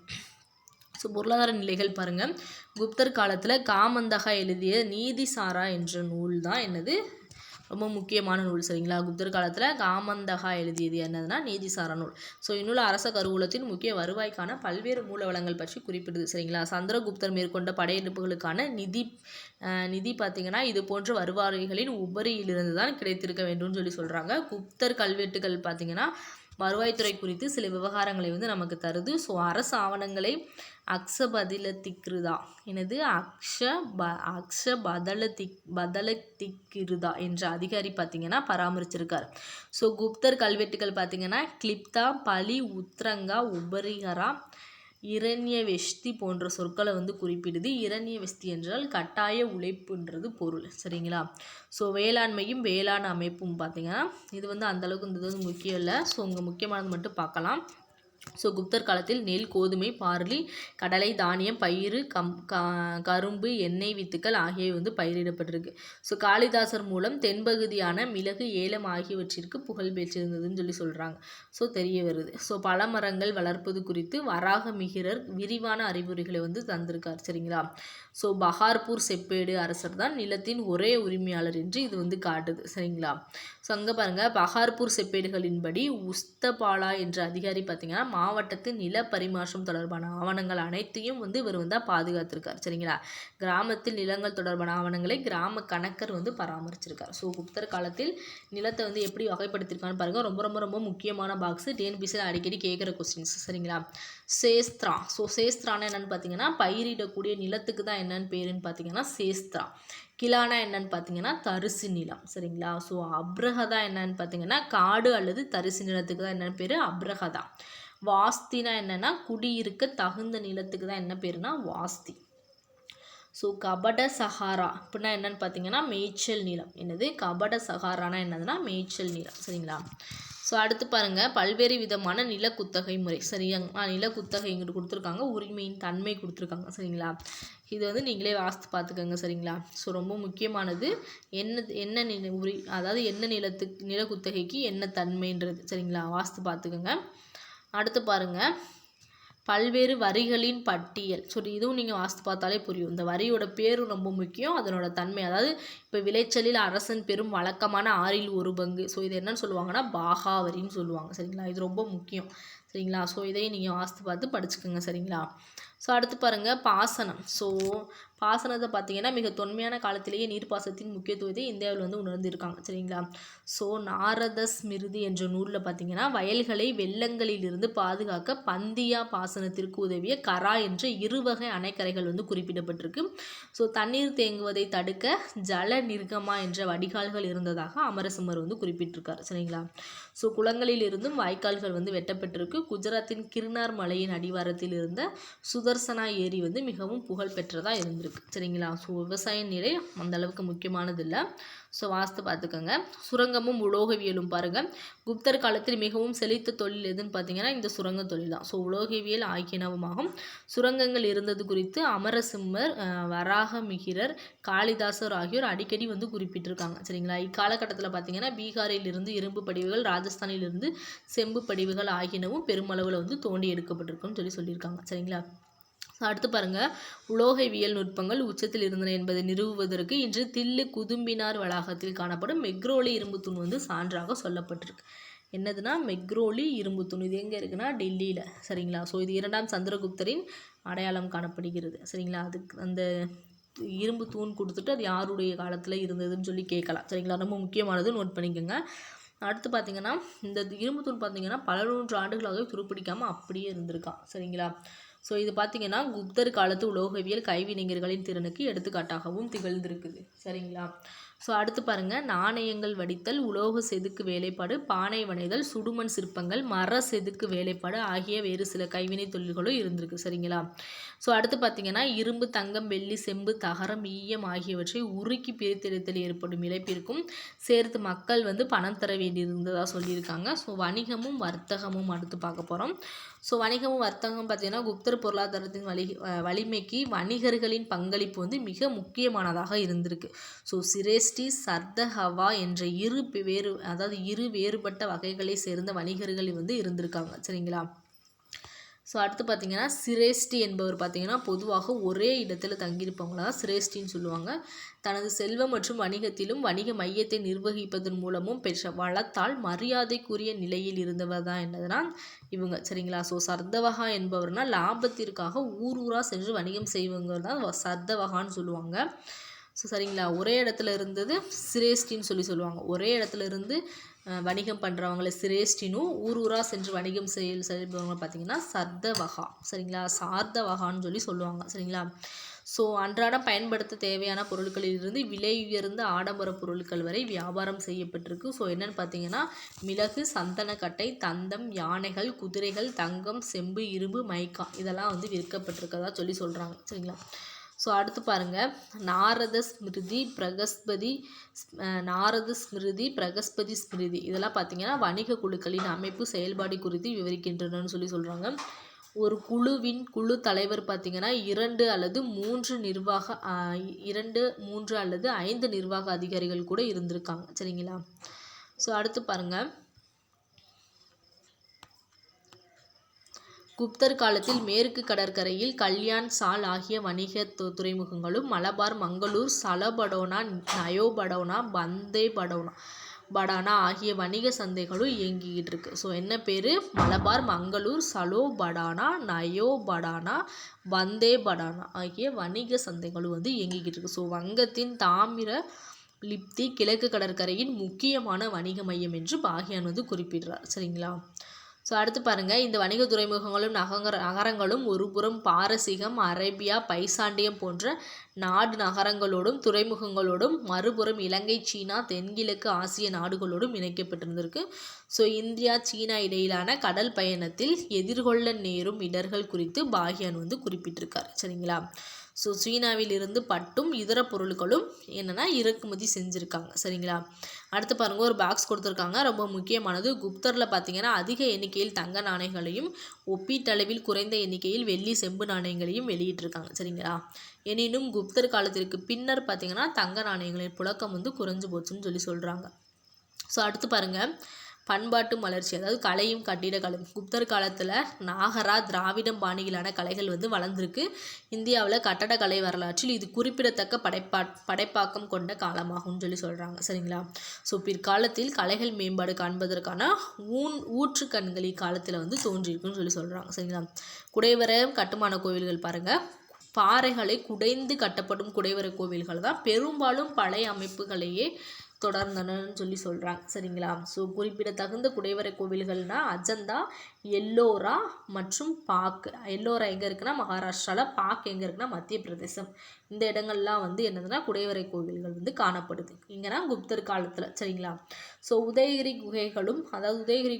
ஸோ பொருளாதார நிலைகள் பாருங்கள், குப்தர் காலத்தில் காமந்தகா எழுதிய நீதிசாரா என்ற நூல் தான் என்னது ரொம்ப முக்கியமான நூல். சரிங்களா, குப்தர் காலத்தில் காமந்தகா எழுதியது என்னதுன்னா நீதிசாரா நூல். ஸோ இந்நூல் அரச கருவூலத்தின் முக்கிய வருவாய்க்கான பல்வேறு மூல வளங்கள் பற்றி குறிப்பிடுது. சரிங்களா, சந்திரகுப்தர் மேற்கொண்ட படையெடுப்புகளுக்கான நிதி பார்த்திங்கன்னா இது போன்ற வருவாய்களின் உபரியிலிருந்து தான் கிடைத்திருக்க வேண்டும்னு சொல்லி சொல்கிறாங்க. குப்தர் கல்வெட்டுகள் பார்த்திங்கன்னா வருவாய்த்துறை குறித்து சில விவகாரங்களை வந்து நமக்கு தருது. ஸோ அரசு ஆவணங்களை அக்ஷபதிலத்திக்ருதா, எனது அக்ஷபதலத்திக்ருதா என்ற அதிகாரி பார்த்திங்கன்னா பராமரிச்சிருக்கார். ஸோ குப்தர் கல்வெட்டுகள் பார்த்திங்கன்னா கிளிப்தா, பலி, உத்ரங்கா, உபரிகரா, இரண்யவெஷ்டி போன்ற சொற்களை வந்து குறிப்பிடுது. இரண்யவெஷ்டி என்றால் கட்டாய உழைப்புன்றது பொருள். சரிங்களா, ஸோ வேளாண்மையும் வேளாண் அமைப்பும் பார்த்திங்கன்னா இது வந்து அந்தளவுக்கு இந்த இது முக்கியம் இல்லை. ஸோ இங்கே முக்கியமானது மட்டும் பார்க்கலாம். ஸோ குப்தர் காலத்தில் நெல், கோதுமை, பார்லி, கடலை, தானியம், பயிறு, கரும்பு, எண்ணெய் வித்துக்கள் ஆகியவை வந்து பயிரிடப்பட்டிருக்கு. ஸோ காளிதாசர் மூலம் தென்பகுதியான மிளகு, ஏலம் ஆகியவற்றிற்கு புகழ் பெற்றிருந்ததுன்னு சொல்லி சொல்கிறாங்க. ஸோ தெரிய வருது. ஸோ பழமரங்கள் வளர்ப்பது குறித்து வராக மிகிரர் விரிவான அறிவுரைகளை வந்து தந்திருக்கார். சரிங்களா, ஸோ பஹார்பூர் செப்பேடு அரசர் தான் நிலத்தின் ஒரே உரிமையாளர் என்று இது வந்து காட்டுது. சரிங்களா, ஸோ அங்கே பாருங்கள், பஹார்பூர் செப்பேடுகளின்படி உஸ்தபாலா என்ற அதிகாரி பார்த்திங்கன்னா மாவட்டத்து நில பரிமாற்றம் தொடர்பான ஆவணங்கள் அனைத்தையும் வந்து இவர் வந்து பாதுகாத்திருக்கார். சரிங்களா, கிராமத்தில் நிலங்கள் தொடர்பான ஆவணங்களை கிராம கணக்கர் வந்து பராமரிச்சிருக்கார். ஸோ குப்தர் காலத்தில் நிலத்தை வந்து எப்படி வகைப்படுத்திருக்கான்னு பாருங்கள். ரொம்ப ரொம்ப ரொம்ப முக்கியமான பாக்ஸு, டிஎன்பிசியில் அடிக்கடி கேட்குற கொஸ்டின்ஸ். சரிங்களா, சேஸ்திரா. ஸோ சேஸ்திரானா என்னென்னு பார்த்தீங்கன்னா பயிரிடக்கூடிய நிலத்துக்கு தான் என்னென்னு பேருன்னு பார்த்தீங்கன்னா சேஸ்திரா. கிலானா என்னன்னு பார்த்தீங்கன்னா தரிசு நிலம். சரிங்களா, ஸோ அப்ரஹதா என்னன்னு பார்த்தீங்கன்னா காடு அல்லது தரிசு நிலத்துக்கு தான் என்னென்னு பேர் அப்ரஹதா. வாஸ்தினா என்னென்னா குடியிருக்க தகுந்த நிலத்துக்கு தான் என்ன பேருனா வாஸ்தி. ஸோ கபட சஹாரா அப்படின்னா என்னென்னு பார்த்தீங்கன்னா மேய்ச்சல் நிலம். என்னது கபட சஹாரானா என்னதுன்னா மேய்ச்சல் நிலம். சரிங்களா, ஸோ அடுத்து பாருங்கள், பல்வேறு விதமான நில குத்தகை முறை. சரியா, நில குத்தகை இங்கிட்டு கொடுத்துருக்காங்க, உரிமையின் தன்மை கொடுத்துருக்காங்க. சரிங்களா, இது வந்து நீங்களே வாஸ்து பார்த்துக்கோங்க. சரிங்களா, ஸோ ரொம்ப முக்கியமானது என்ன அதாவது என்ன நில குத்தகைக்கு என்ன தன்மைன்றது. சரிங்களா, வாஸ்து பார்த்துக்கோங்க. அடுத்து பாருங்கள், பல்வேறு வரிகளின் பட்டியல். ஸோ இதுவும் நீங்கள் வாஸ்து பார்த்தாலே புரியும். இந்த வரியோட பேரும் ரொம்ப முக்கியம், அதனோட தன்மை. அதாவது இப்போ விளைச்சலில் அரசன் பெரும் வழக்கமான 1/6. ஸோ இது என்னன்னு சொல்லுவாங்கன்னா பாகா வரின்னு சொல்லுவாங்க. சரிங்களா, இது ரொம்ப முக்கியம். சரிங்களா, ஸோ இதையும் நீங்கள் வாஸ்து பார்த்து படிச்சுக்கோங்க. சரிங்களா, ஸோ அடுத்து பாருங்கள் பாசனம். ஸோ பாசனத்தை பார்த்தீங்கன்னா மிக தொன்மையான காலத்திலேயே நீர்ப்பாசனத்தின் முக்கியத்துவத்தை இந்தியாவில் வந்து உணர்ந்திருக்காங்க. சரிங்களா, ஸோ நாரத ஸ்மிருதி என்ற நூலில் பார்த்தீங்கன்னா வயல்களை வெள்ளங்களிலிருந்து பாதுகாக்க பந்தியா பாசனத்திற்கு உதவிய கரா என்ற 2 வகை அணைக்கரைகள் வந்து குறிப்பிடப்பட்டிருக்கு. ஸோ தண்ணீர் தேங்குவதை தடுக்க ஜல நிர்கமா என்ற வடிகால்கள் இருந்ததாக அமரசிம்மர் வந்து குறிப்பிட்டிருக்கார். சரிங்களா, ஸோ குளங்களில் இருந்தும் வாய்க்கால்கள் வந்து வெட்டப்பட்டிருக்கு. குஜராத்தின் கிர்னார் மலையின் அடிவாரத்தில் இருந்த சுதர்சனா ஏரி வந்து மிகவும் புகழ் பெற்றதாக இருந்திருக்கு. சரிங்களா, ஸோ விவசாய நிலை அந்த அளவுக்கு முக்கியமானது இல்லை. ஸோ வாஸ்து பார்த்துக்கோங்க. சுரங்கமும் உலோகவியலும் பாருங்கள். குப்தர் காலத்தில் மிகவும் செழித்த தொழில் எதுன்னு பார்த்தீங்கன்னா இந்த சுரங்க தொழில் தான். ஸோ உலோகவியல் ஆகியனவுமாகும். சுரங்கங்கள் இருந்தது குறித்து அமரசிம்மர், வராகமிகிரர், காளிதாசர் ஆகியோர் அடிக்கடி வந்து குறிப்பிட்டிருக்காங்க. சரிங்களா. இக்காலகட்டத்தில் பார்த்தீங்கன்னா பீகாரில் இருந்து இரும்பு படிவுகள், ராஜஸ்தானில் இருந்து செம்பு படிவுகள் ஆகியனவும் பெருமளவில் வந்து தோண்டி எடுக்கப்பட்டிருக்குன்னு சொல்லியிருக்காங்க. சரிங்களா. அடுத்து பாருங்கள், உலோகவியல் நுட்பங்கள் உச்சத்தில் இருந்தன என்பதை நிறுவுவதற்கு இன்று தில்லு குதும்பினார் வளாகத்தில் காணப்படும் மெக்ரோலி இரும்பு தூண் வந்து சான்றாக சொல்லப்பட்டிருக்கு. என்னதுன்னா மெக்ரோலி இரும்பு தூண். இது எங்கே இருக்குன்னா டெல்லியில். சரிங்களா. ஸோ இது 2ஆம் சந்திரகுப்தரின் அடையாளம் காணப்படுகிறது. சரிங்களா. அதுக்கு அந்த இரும்பு தூண் கொடுத்துட்டு அது யாருடைய காலத்தில் இருந்ததுன்னு சொல்லி கேட்கலாம். சரிங்களா. ரொம்ப முக்கியமானது, நோட் பண்ணிக்கோங்க. அடுத்து பார்த்திங்கன்னா இந்த இரும்பு தூண் பார்த்திங்கன்னா பல 100 ஆண்டுகளாக துருப்பிடிக்காமல் அப்படியே இருந்திருக்கான். சரிங்களா. ஸோ இது பார்த்திங்கன்னா குப்தர் காலத்து உலோகவியல் கைவினைஞர்களின் திறனுக்கு எடுத்துக்காட்டாகவும் திகழ்ந்திருக்குது. சரிங்களா. ஸோ அடுத்து பாருங்கள், நாணயங்கள் வடித்தல், உலோக செதுக்கு வேலைப்பாடு, பானை வனைதல், சுடுமண் சிற்பங்கள், மர செதுக்கு வேலைப்பாடு ஆகிய வேறு சில கைவினை தொழில்களும் இருந்திருக்கு. சரிங்களா. ஸோ அடுத்து பார்த்திங்கன்னா இரும்பு, தங்கம், வெள்ளி, செம்பு, தகரம், ஈயம் ஆகியவற்றை உருக்கி பிரித்தெடுத்தல் ஏற்படும் இழப்பிற்கும் சேர்த்து மக்கள் வந்து பணம் தர வேண்டியிருந்ததாக சொல்லியிருக்காங்க. ஸோ வணிகமும் வர்த்தகமும் அடுத்து பார்க்க போகிறோம். ஸோ வணிகமும் வர்த்தகம் பார்த்திங்கன்னா குப்தர் பொருளாதாரத்தின் வலிமைக்கு வணிகர்களின் பங்களிப்பு வந்து மிக முக்கியமானதாக இருந்திருக்கு. ஸோ சிரேஷ்டி, சர்தஹவா என்ற இரு வேறுபட்ட வகைகளை சேர்ந்த வணிகர்கள் வந்து இருந்திருக்காங்க. சரிங்களா. ஸோ அடுத்து பார்த்திங்கன்னா சிரேஷ்டி என்பவர் பார்த்திங்கன்னா பொதுவாக ஒரே இடத்துல தங்கியிருப்பவங்களா சிரேஷ்டின்னு சொல்லுவாங்க. தனது செல்வம் மற்றும் வணிகத்திலும் வணிக மையத்தை நிர்வகிப்பதன் மூலமும் பெற்ற வளத்தால் மரியாதைக்குரிய நிலையில் இருந்தவர் தான் என்னதுன்னா இவங்க. சரிங்களா. ஸோ சர்தவகா என்பவர்னா லாபத்திற்காக ஊராக சென்று வணிகம் செய்வங்க தான் சர்தவகான்னு சொல்லுவாங்க. ஸோ சரிங்களா. ஒரே இடத்துல இருந்தது சிரேஷ்டின்னு சொல்லுவாங்க. ஒரே இடத்துல இருந்து வணிகம் பண்ணுறவங்கள சிரேஷ்டினும் ஊராக சென்று வணிகம் செய்பவங்க பார்த்திங்கன்னா சர்தவகா. சரிங்களா. சார்தவகான்னு சொல்லுவாங்க. சரிங்களா. ஸோ அன்றாடம் பயன்படுத்த தேவையான பொருட்களிலிருந்து விலை உயர்ந்த ஆடம்பர பொருட்கள் வரை வியாபாரம் செய்யப்பட்டிருக்கு. ஸோ என்னென்னு பார்த்தீங்கன்னா மிளகு, சந்தனக்கட்டை, தந்தம், யானைகள், குதிரைகள், தங்கம், செம்பு, இரும்பு, மைக்கா இதெல்லாம் வந்து விற்கப்பட்டிருக்கதா சொல்கிறாங்க. சரிங்களா. ஸோ அடுத்து பாருங்கள், நாரத ஸ்மிருதி, பிரகஸ்பதி ஸ்மிருதி இதெல்லாம் பார்த்திங்கன்னா வணிக குழுக்களின் அமைப்பு செயல்பாடு குறித்து விவரிக்கின்றனன்னு சொல்கிறாங்க. ஒரு குழு தலைவர் பார்த்திங்கன்னா 2 அல்லது 5 நிர்வாக அதிகாரிகள் கூட இருந்திருக்காங்க. சரிங்களா. ஸோ அடுத்து பாருங்கள், குப்தர் காலத்தில் மேற்கு கடற்கரையில் கல்யாண், சால் ஆகிய வணிக துறைமுகங்களும் மலபார், மங்களூர், சலபடோனா, நயோபடோனா, படானா ஆகிய வணிக சந்தைகளும் இயங்கிக்கிட்டு இருக்கு. ஸோ என்ன பேர்? மலபார், மங்களூர், சலோபடானா, நயோபடானா, படானா ஆகிய வணிக சந்தைகளும் வந்து இயங்கிக்கிட்டு இருக்கு. ஸோ வங்கத்தின் தாமிர லிப்தி கிழக்கு கடற்கரையின் முக்கியமான வணிக மையம் என்று பாகியான் வந்து குறிப்பிடுறார். சரிங்களா. ஸோ அடுத்து பாருங்கள், இந்த வணிக துறைமுகங்களும் நகரங்களும் ஒருபுறம் பாரசீகம், அரேபியா, பைசாண்டியம் போன்ற நாடு நகரங்களோடும் துறைமுகங்களோடும் மறுபுறம் இலங்கை, சீனா, தென்கிழக்கு ஆசிய நாடுகளோடும் இணைக்கப்பட்டிருந்திருக்கு. ஸோ இந்தியா, சீனா இடையிலான கடல் பயணத்தில் எதிர்கொள்ள நேரும் இடர்கள் குறித்து பாகியான் வந்து குறிப்பிட்டிருக்கார். சரிங்களா. ஸோ சீனாவில் இருந்து பட்டும் இதர பொருட்களும் என்னென்னா இறக்குமதி செஞ்சுருக்காங்க. சரிங்களா. அடுத்து பாருங்கள், ஒரு பாக்ஸ் கொடுத்துருக்காங்க, ரொம்ப முக்கியமானது. குப்தரில் பார்த்திங்கன்னா அதிக எண்ணிக்கையில் தங்க நாணயங்களையும் ஒப்பீட்டளவில் குறைந்த எண்ணிக்கையில் வெள்ளி, செம்பு நாணயங்களையும் வெளியிட்டிருக்காங்க. சரிங்களா. எனினும் குப்தர் காலத்திற்கு பின்னர் பார்த்திங்கன்னா தங்க நாணயங்களின் புழக்கம் வந்து குறைஞ்சு போச்சுன்னு சொல்கிறாங்க. ஸோ அடுத்து பாருங்கள், பண்பாட்டு மலர்ச்சி, அதாவது கலையும் கட்டிடக்கலை. குப்தர் காலத்தில் நாகரா, திராவிடம் பாணியிலான கலைகள் வந்து வளர்ந்துருக்கு. இந்தியாவில் கட்டடக்கலை வரலாற்றில் இது குறிப்பிடத்தக்க படைப்பாக்கம் கொண்ட காலமாகும்னு சொல்கிறாங்க. சரிங்களா. ஸோ பிற்காலத்தில் கலைகள் மேம்பாடு காண்பதற்கான ஊற்று கண்கள் இக்காலத்தில் வந்து தோன்றியிருக்குன்னு சொல்கிறாங்க. சரிங்களா. குடைவரை கட்டுமான கோவில்கள் பாருங்கள், பாறைகளை குடைந்து கட்டப்படும் குடைவரை கோவில்கள் தான் பெரும்பாலும் பழைய அமைப்புகளையே தொடர்ந்தனன்னு சொல்கிறாங்க. சரிங்களா. ஸோ குறிப்பிடத்தகுந்த குடைவரை கோவில்கள்னால் அஜந்தா, எல்லோரா மற்றும் பாக். எல்லோரா எங்கே இருக்குன்னா மகாராஷ்டிராவில், பாக் எங்கே இருக்குன்னா மத்திய பிரதேசம். இந்த இடங்கள்லாம் வந்து என்னதுன்னா குடைவரை கோவில்கள் வந்து காணப்படுது இங்கன்னா குப்தர் காலத்தில். சரிங்களா. ஸோ உதயகிரி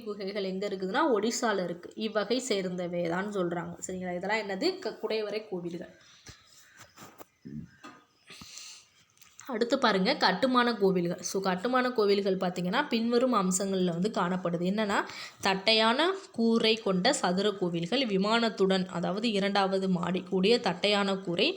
குகைகள் எங்கே இருக்குதுன்னா ஒடிசாவில் இருக்குது. இவ்வகை சேர்ந்தவை தான் சொல்கிறாங்க. சரிங்களா. இதெல்லாம் என்னது? குடைவரை கோவில்கள். அடுத்து பாருங்கள் கட்டுமான கோவில்கள். ஸோ கட்டுமான கோவில்கள் பார்த்திங்கன்னா பின்வரும் அம்சங்களில் வந்து காணப்படுது. என்னென்னா தட்டையான கூரை கொண்ட சதுர கோவில்கள், விமானத்துடன் அதாவது 2வது மாடி கூடிய தட்டையான கூரை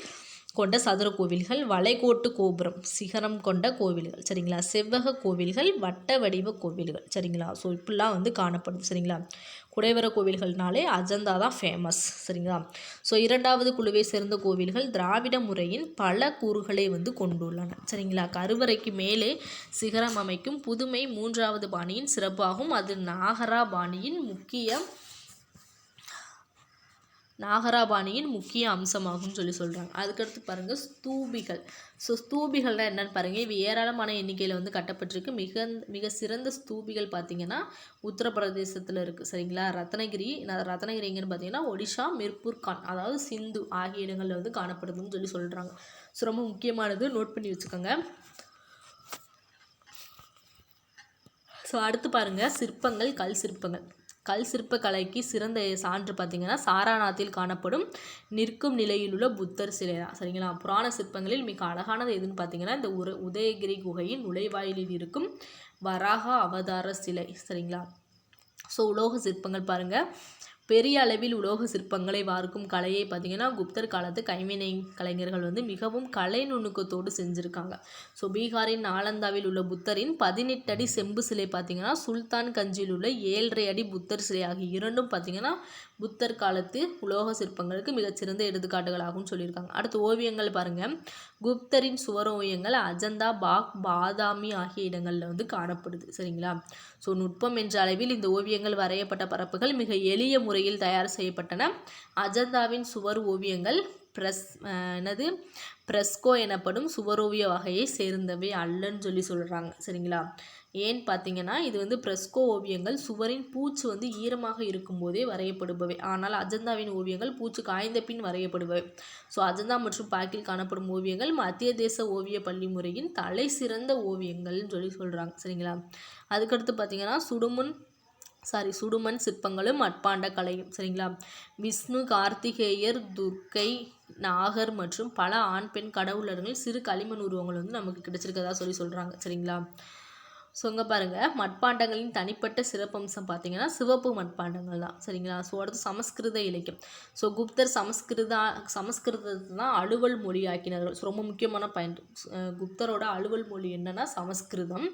கொண்ட சதுர கோவில்கள், வளைகோட்டு கோபுரம் சிகரம் கொண்ட கோவில்கள் சரிங்களா, செவ்வக கோவில்கள், வட்ட வடிவ கோவில்கள் சரிங்களா. ஸோ இப்படிலாம் வந்து காணப்படுது சரிங்களா. குடைவர கோவில்கள்னாலே அஜந்தா தான் ஃபேமஸ் சரிங்களா. ஸோ 2வது குழுவை சேர்ந்த கோவில்கள் திராவிட முறையின் பல கூறுகளை வந்து கொண்டுள்ளன சரிங்களா. கருவறைக்கு மேலே சிகரம் அமைக்கும் புதுமை 3வது பாணியின் சிறப்பாகும். அது நாகராபாணியின் முக்கிய அம்சமாகும் சொல்கிறாங்க. அதுக்கடுத்து பாருங்கள் ஸ்தூபிகள். ஸோ ஸ்தூபிகள்னால் என்னென்னு பாருங்கள். இவை ஏராளமான எண்ணிக்கையில் வந்து கட்டப்பட்டிருக்கு. மிக சிறந்த ஸ்தூபிகள் பார்த்திங்கன்னா உத்தரப்பிரதேசத்தில் இருக்குது சரிங்களா. ரத்னகிரி எங்கேன்னு பார்த்தீங்கன்னா ஒடிஷா, மிர்பூர் கான் அதாவது சிந்து ஆகிய இடங்களில் வந்து காணப்படுதுன்னு சொல்கிறாங்க. ஸோ ரொம்ப முக்கியமானது, நோட் பண்ணி வச்சுக்கோங்க. ஸோ அடுத்து பாருங்கள் சிற்பங்கள், கல் சிற்ப கலைக்கு சிறந்த சான்று பார்த்திங்கன்னா சாராநாத்தில் காணப்படும் நிற்கும் நிலையில் உள்ள புத்தர் சிலை தான் சரிங்களா. புராண சிற்பங்களில் மிக அழகானது எதுன்னு பார்த்திங்கன்னா இந்த உதயகிரி குகையின் நுழைவாயிலில் இருக்கும் வராக அவதார சிலை சரிங்களா. ஸோ உலோக சிற்பங்கள் பாருங்கள். பெரிய அளவில் உலோக சிற்பங்களை வார்க்கும் கலையை பார்த்திங்கன்னா குப்தர் காலத்து கைவினை கலைஞர்கள் வந்து மிகவும் கலை நுணுக்கத்தோடு செஞ்சுருக்காங்க. ஸோ பீகாரின் நாலந்தாவில் உள்ள புத்தரின் 18 அடி செம்பு சிலை பார்த்திங்கன்னா சுல்தான் கஞ்சியில் உள்ள 7.5 அடி புத்தர் சிலை ஆகிய இரண்டும் பார்த்திங்கன்னா புத்தர் காலத்து உலோக சிற்பங்களுக்கு மிகச்சிறந்த எடுத்துக்காட்டுகளாகவும் சொல்லியிருக்காங்க. அடுத்து ஓவியங்கள் பாருங்கள். குப்தரின் சுவர் ஓவியங்கள் அஜந்தா, பாதாமி ஆகிய இடங்களில் வந்து காணப்படுது சரிங்களா. ஸோ நுட்பம் என்ற அளவில் இந்த ஓவியங்கள் வரையப்பட்ட பரப்புகள் மிக எளிய முறையில் தயார் செய்யப்பட்டன. அஜந்தாவின் சுவர் ஓவியங்கள் பிரஸ்கோ எனப்படும் சுவரோவிய வகையை சேர்ந்தவை அல்லன்னு சொல்கிறாங்க சரிங்களா. ஏன்னு பார்த்தீங்கன்னா இது வந்து பிரஸ்கோ ஓவியங்கள் சுவரின் பூச்சு வந்து ஈரமாக இருக்கும்போதே வரையப்படுபவை. ஆனால் அஜந்தாவின் ஓவியங்கள் பூச்சு காய்ந்த பின் வரையப்படுபவை. ஸோ அஜந்தா மற்றும் பாக்கில் காணப்படும் ஓவியங்கள் மத்திய தேச ஓவிய பள்ளி முறையின் தலை சிறந்த ஓவியங்கள்னு சொல்கிறாங்க சரிங்களா. அதுக்கடுத்து பார்த்தீங்கன்னா சுடுமண் சிற்பங்களும் மட்பாண்ட கலையும் சரிங்களா. விஷ்ணு, கார்த்திகேயர், துர்க்கை, நாகர் மற்றும் பல ஆண் பெண் கடவுளர்கள் சிறு களிமண் உருவங்கள் வந்து நமக்கு கிடைச்சிருக்கதா சொல்கிறாங்க சரிங்களா. ஸோ இங்கே பாருங்கள் மட்பாண்டங்களின் தனிப்பட்ட சிறப்பம்சம் பார்த்திங்கன்னா சிவப்பு மட்பாண்டங்கள் தான் சரிங்களா. ஸோ அடுத்து சமஸ்கிருத இலக்கியம். ஸோ குப்தர் சமஸ்கிருதத்தை தான் அலுவல் மொழி ஆக்கினார்கள். ஸோ ரொம்ப முக்கியமான பாயிண்ட். குப்தரோட அலுவல் மொழி என்னென்னா சமஸ்கிருதம்.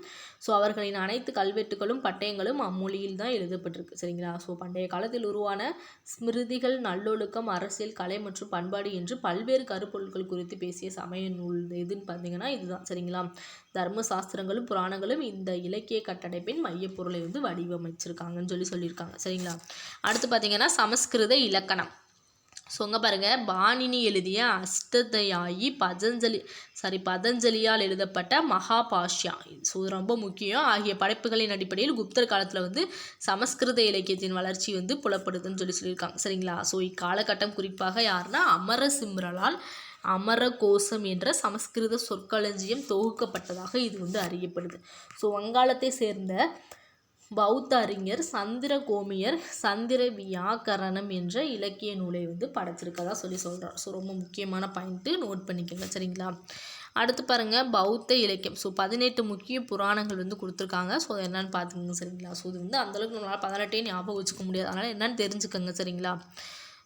ஸோ அவர்களின் அனைத்து கல்வெட்டுகளும் பட்டயங்களும் அம்மொழியில் தான் எழுதப்பட்டிருக்கு சரிங்களா. ஸோ பண்டைய காலத்தில் உருவான ஸ்மிருதிகள் நல்லொழுக்கம், அரசியல், கலை மற்றும் பண்பாடு என்று பல்வேறு கருப்பொருட்கள் குறித்து பேசிய சமய நூல் எதுன்னு பார்த்தீங்கன்னா இதுதான் சரிங்களா. தர்ம சாஸ்திரங்களும் புராணங்களும் இந்த இலக்கிய கட்டமைப்பின் மையப்பொருளை வந்து வடிவமைச்சிருக்காங்கன்னு சொல்லியிருக்காங்க சரிங்களா. அடுத்து பார்த்தீங்கன்னா சமஸ்கிருத இலக்கணம். ஸோ இங்கே பாருங்கள் பாணினி எழுதிய அஷ்டதயாயி பதஞ்சலியால் எழுதப்பட்ட மகாபாஷ்யா ஸோ ரொம்ப முக்கியம் ஆகிய படைப்புகளின் அடிப்படையில் குப்தர் காலத்தில் வந்து சமஸ்கிருத இலக்கியத்தின் வளர்ச்சி வந்து புலப்படுதுன்னு சொல்லியிருக்காங்க சரிங்களா. ஸோ இக்காலகட்டம் குறிப்பாக யாருன்னா அமரசிம்ரலால் அமரகோசம் என்ற சமஸ்கிருத சொற்களஞ்சியம் தொகுக்கப்பட்டதாக இது வந்து அறியப்படுது. ஸோ வங்காளத்தை சேர்ந்த பௌத்த அறிஞர் சந்திரகோமியர் சந்திர வியாக்கரணம் என்ற இலக்கிய நூலை வந்து படைச்சிருக்கதா சொல்கிறார். ஸோ ரொம்ப முக்கியமான பாயிண்ட்டு, நோட் பண்ணிக்கோங்க சரிங்களா. அடுத்து பாருங்கள் பௌத்த இலக்கியம். ஸோ 18 முக்கிய புராணங்கள் வந்து கொடுத்துருக்காங்க. ஸோ என்னென்னு பார்த்துக்கோங்க சரிங்களா. ஸோ இது வந்து அந்தளவுக்கு நம்மளால் 18 ஞாபகம் வச்சுக்க முடியாது, அதனால் என்னென்னு தெரிஞ்சுக்கோங்க சரிங்களா.